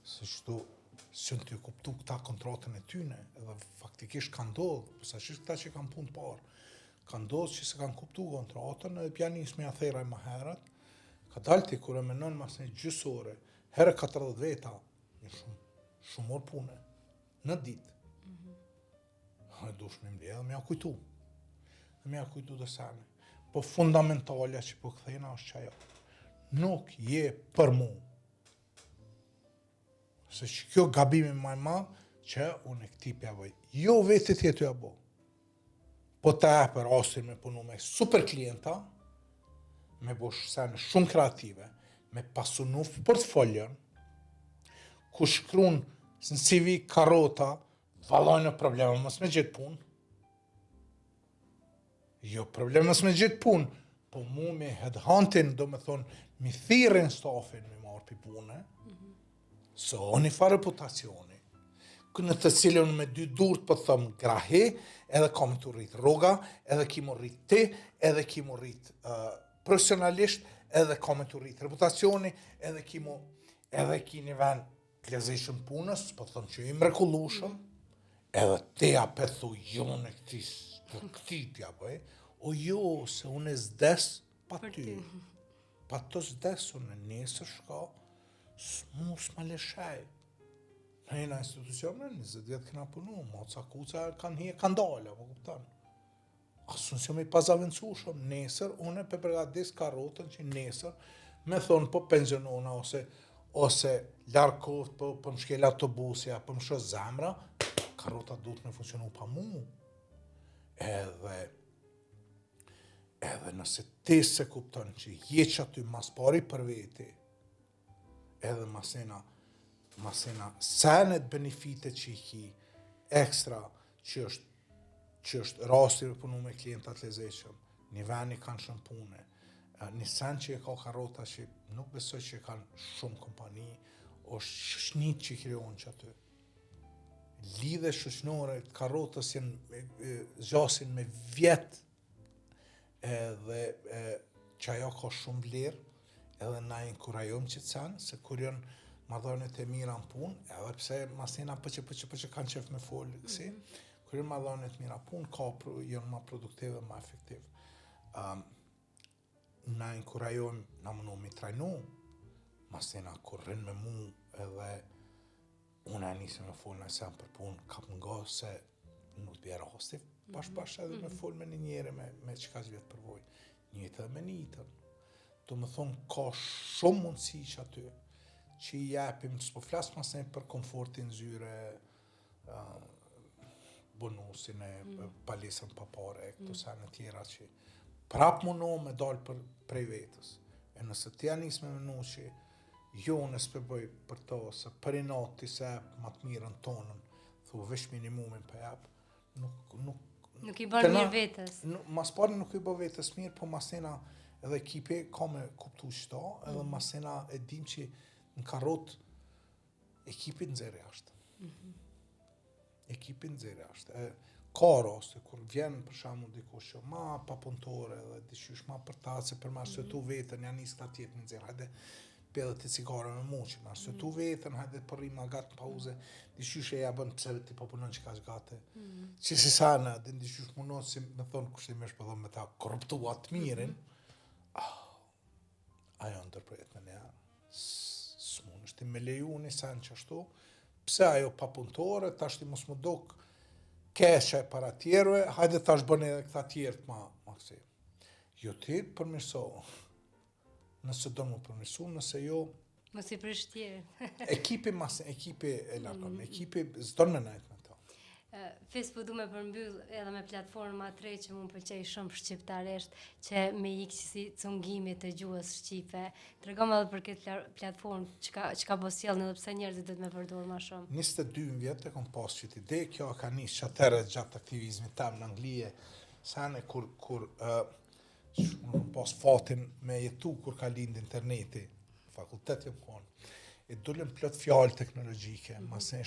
Se qëtu, së në të kuptu këta kontratën e tyne, edhe faktikisht ka ndodhë, përsa që këta që kanë punë të parë, ka ndodhë që se kanë kuptu kontratën, edhe pja njësë me atheraj ma herët, ka dalë ti kur e menon mas një gjysore, herë 40 veta, një shumë orë pune, në ditë. Dush me mdje edhe me ja kujtu. Dhe me ja kujtu dhe sene. Po fundamentalja që po këthejna është që ajo. Nuk je për mu. Se që kjo gabimi maj madh që unë e këti pja bëj. Jo vetë të jetu ja bo. Po ta e për rastin me punu me super klienta, me bosh sene shumë kreative, me pasunu portfolion, ku shkrun në CV karota, valojnë probleme, mos me gjithë punë. Jo, probleme mos me gjithë punë, po mu me headhunting, do me thonë, mi thirin stafin me marë për punë, se o një fa reputacioni, në të cilën me 2 durët për thëmë grahi, edhe kam të rritë roga, edhe ki më rritë ti, edhe ki më rritë profesionalisht, edhe kam të rritë reputacioni, edhe ki një ven plezishën punës, po thëmë që i mrekullushëm, edhe te apethu jo në këti tja bëj, o jo, se unë e zdes pa ty. Pa të zdes, unë e nesër shka, s'mu s'ma leshaj. Në jena institucione, 20 vjetë këna punu, moca kuca kanë hije kanë dalë, po kuptanë. Asun si me i pazavencushëm, nesër, unë e përgadis karotën që nesër, me thonë po pensionona, ose larë kohët për më shkel autobusja, për më shë zemra, karota duhet me funksionu pa mu. Edhe nëse ti se kupton që je që aty mas pari për veti, edhe masena senet benefite që i ki ekstra që është rasti për punu me klientat lezeqëm, një veni kanë shumë pune, një sen që e ka karota që nuk besoj që kanë shumë kompani, është shnit që i kryon që aty. Lidhe shoqënore të karotës zgjasin me vjet edhe që ajo ka shumë vlerë edhe na inkurajojmë që të sen, se kur janë madhonet e mira në punë, edhe pse masina pëqë kanë qef me folë, si, kur janë madhonet mira punë, janë ma produktive, ma efektive. Na inkurajojmë, na mënu mi trajnu, masina kur rrinë me mu edhe unë e nisë me folë në sen për punë, kap nga se nuk të bjerë hostiv, bashkë edhe me folë me një njeri me qka zhvjetë përvoj. Njëtë edhe me njëtën. Do më thonë, ka shumë mundësi që aty, që i jepim, s'po flasë mas ne për komfortin zyre, bonusin e palesën papare, këto sene tjera që prap më me dalë prej vetës. E nëse t'ja nisë me mënu që jo në s'pëbëj për to, se për i natë t'i se ma të mirën tonën, thu vesh minimumin për jep, nuk i bërë mirë vetës. Mas pari nuk i bërë vetës mirë, po masena edhe ekipi ka me kuptu qëta, edhe masena e dim që në karot ekipi nëzere ashtë. Ekipi nëzere ashtë. Ka raste, kur vjen për shamu dikush që ma papuntore edhe dishysh ma për ta, se për ma shëtu vetën, janë njës këta tjetë nëzere. Hajde, pedhe të cigare me muqin, ashtu tu vetën, hajde të përrim nga gatë në pauze, dishysh e ja bën pse ti po punon që ka gate. Që si sana, dhe dishysh punon si me thonë kushtimisht po thonë me ta korruptua të mirin, ajo ndërpret me njerë, s'mun është ti me leju një sen që ashtu, pse ajo pa punëtore, tash ti mos më dok keqe para tjerve, hajde tash bën edhe këta tjerët ma kësi. Jo ti përmirëso, nëse do më përmirësu, nëse jo... Mos i përshtirë. Ekipi e lakon, ekipi s'do me najtë me ta. Facebook du me përmbyll edhe me platforma të re që mu pëlqej shumë shqiptaresht, që me ikë si cungimi të gjuhës shqipe. Tregom edhe për këtë platformë që ka bosjellën edhe pse njerëzit do të me përdorë ma shumë. 22 vjetë e kom pas që ide, kjo ka nisë që atërë gjatë aktivizmit tam në Anglije, sane kur unë kom pas fatin me jetu kur ka lind interneti, fakultet jam konë, e dullem plot fjallë teknologjike, masë e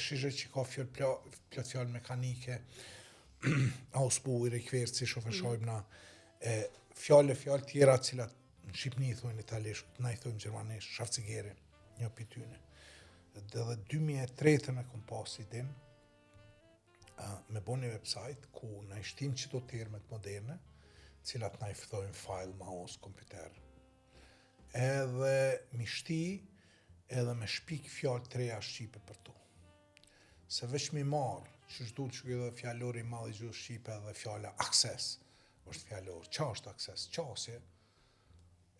shizhe që ka plot fjallë mekanike, ausbuir e kverë si shofeshojmë na, fjallë tjera cilat në Shqipni i thujnë italisht, na i thujnë gjermanisht, shafcigeri, një pityne. Dhe 2003 e kom pas idin, me bo një website ku na i shtim qëto termet moderne, cilat na i fëthojnë file, mouse, kompjuter. Edhe mi shti, edhe me shpik fjallë të reja Shqipe për tu. Se veç mi marë, që shdu që edhe fjallori madhi gjuhë Shqipe edhe fjalla access, është fjallor. Qa është access? Qasje.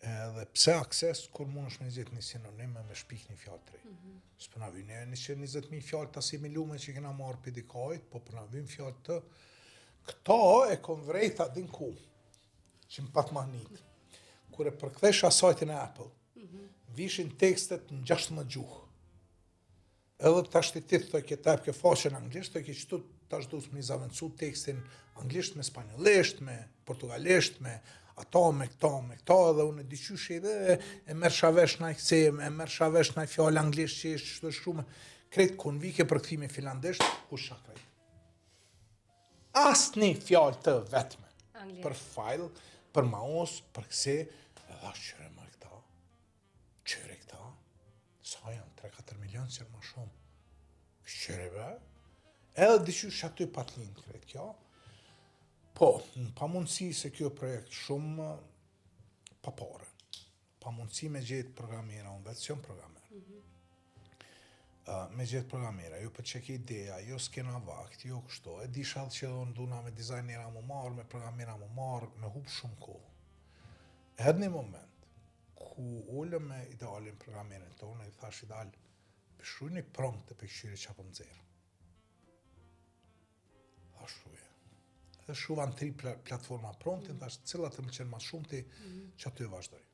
Edhe pse access, kur mund është me gjithë një sinonime me shpik një fjallë të rej. S'pëna vynë e 120.000 fjallë të asimilume që kena marë për dikajt, po përna vynë fjallë të këta e kom vrejta din ku, që më pat mahnit. Kur e përkthesha sajtin e Apple, vishin tekstet në 16 gjuhë. Edhe tash ti thoj ke tap ke faqen anglisht, thoj ke qëtu tash du të më zavencu tekstin anglisht me spanjollisht, me portugalisht, me ata, me këta, edhe unë e diqysh edhe e merr shavesh na i kthejm, e merr shavesh na i fjalë anglisht që është shumë krejt konvike për kthimi finlandisht, ku shakrejt. Asnjë fjalë të vetme. Për file, për mouse, për këse, edhe qëre më këta, qëre këta, sa janë 3-4 milion që më shumë, qëre be, edhe diqysh aty patlin krejt kjo, po, në pamundësi se kjo projekt shumë papare, pamundësi me gjithë programera, unë vetë s'jom programer, me gjithë programera, jo për që ke ideja, jo s'kena vakt, jo kështu, e di shallë që do nduna me dizajnera më marë, me programera më marë, me hup shumë kohë. Edhe një moment, ku ullëm me idealin programerin tonë, i thash ideal, pëshru një prompt të pëkëshyri që apë nëzirë. Thash shruja. Edhe shruvan 3 platforma promptin, thash cilat të më qenë ma shumë ti që aty vazhdoj.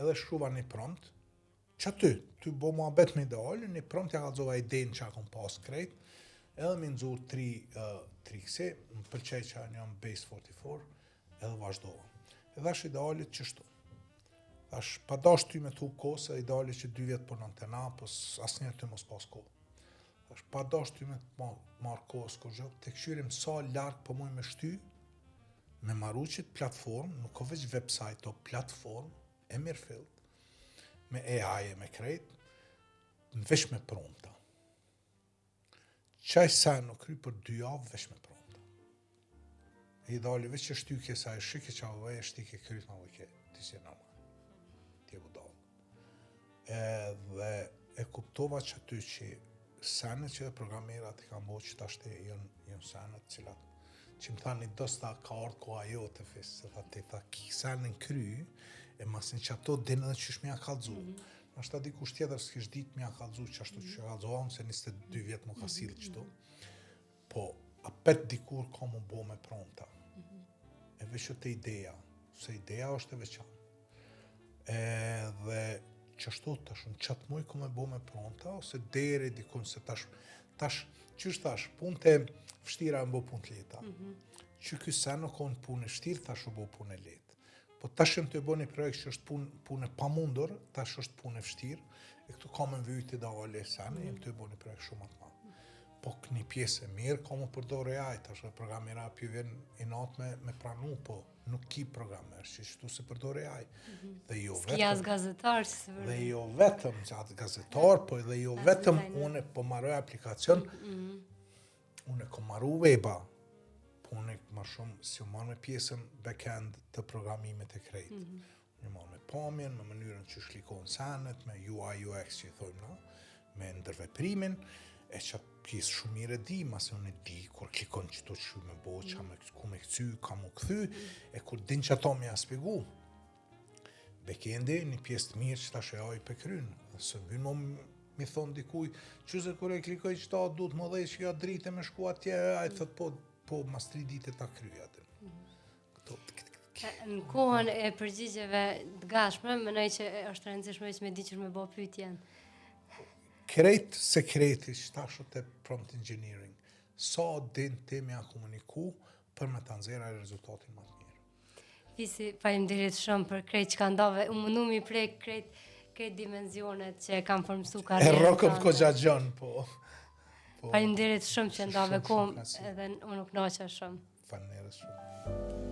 Edhe shruvan një prompt, që aty bo mua bet me idealin, një prompt ja ka zova idejnë që akon pas krejt, edhe mi nëzur 3 kësi, më përqej që njëm base 44, edhe vazhdova. Edhe është idealit qështu. Thash, pa dash ty me thu kose, idealit që 2 vjetë për në antena, pës asë njerë ty mos pas ko. Thash, pa dash ty me marrë kose, të këshyrim sa larkë për muj me shty, me maruqit platform, nuk o veç website, o platform, e mirë fillt, me AI e me krejt, veç me prompta. Qaj sa nuk kry për 2 javë, veç me prompta. I dali veç që shtyke sa e shike që avë e shtike kryt në vëke, ti si e normal, ti e budal. Edhe e kuptova që aty që senet që dhe programerat i kam bo që ta shte jënë senet cilat, që më tha një dosta ka ardhë ko ajo të fisë, se tha ti tha ki senin kry, e masin që ato din edhe që shmja kalzu. Nështë ta dikush tjetër s'kish dit mja kalzu që ashtu që kalzovam, se 22 vjetë më ka silë qëto. Po, apet dikur ka më bo me prompta. E veç të ideja, se ideja është e veçanë. Edhe qështu tash, në qatë muj ku me bo me prompta, ose deri dikun se tash, qysh tash, punë të fështira e më bo punë të leta. Që kësa nuk onë punë e shtirë, tash u bo punë e letë. Po tash jem të e bo një projekt që është punë e pamundur, tash është punë e fështirë, e këtu ka me vyjt ideale e sene, jem të e bo një projekt shumë atë madhë. po një pjesë e mirë, ka më përdor AI, tash programera pju vjen i natë me pranu, po nuk ki programer, që shtu se përdor AI. Dhe jo S'ki as gazetar që se Dhe vërdi. jo vetëm gjatë gazetar, po dhe jo vetëm une po marroj aplikacion, une ko marru weba, po une ma shumë si u marrë me pjesën back-end të programimit e krejt. Une marrë me pamjen, me mënyrën që shlikon senet, me UI, UX që i thojmë na, me ndërveprimin, e që atë pjesë shumë mire di, mase unë e di, kur klikon qëto që me bo, që ku me këcy, ka mu këthy, e kur din që ato me ja spjegu, backendi një pjesë të mirë që ta shë për krynë, se bëjnë mi thonë dikuj, që se kur e klikoj që ta duhet më dhej që ja drite me shku atje, a i thot po mas 3 dite ta kryja atë. Në kohën e përgjigjeve të gashme, mënoj që është rëndësishme që me di që me bo pyetjen. Krejt sekreti që tashot e prompt engineering, sa din ti me ja komuniku për me të nxjerrë ai rezultatin më të mirë. Fisi, faleminderit shumë për krejt që ka ndove, u mundu mi prek krejt dimenzionet që kam formësu E karrierën. rokëm ko gjagjon, po. Faleminderit shumë që ndove Shumë, kom shumë, edhe unë nuk noqa shumë. Faleminderit shumë.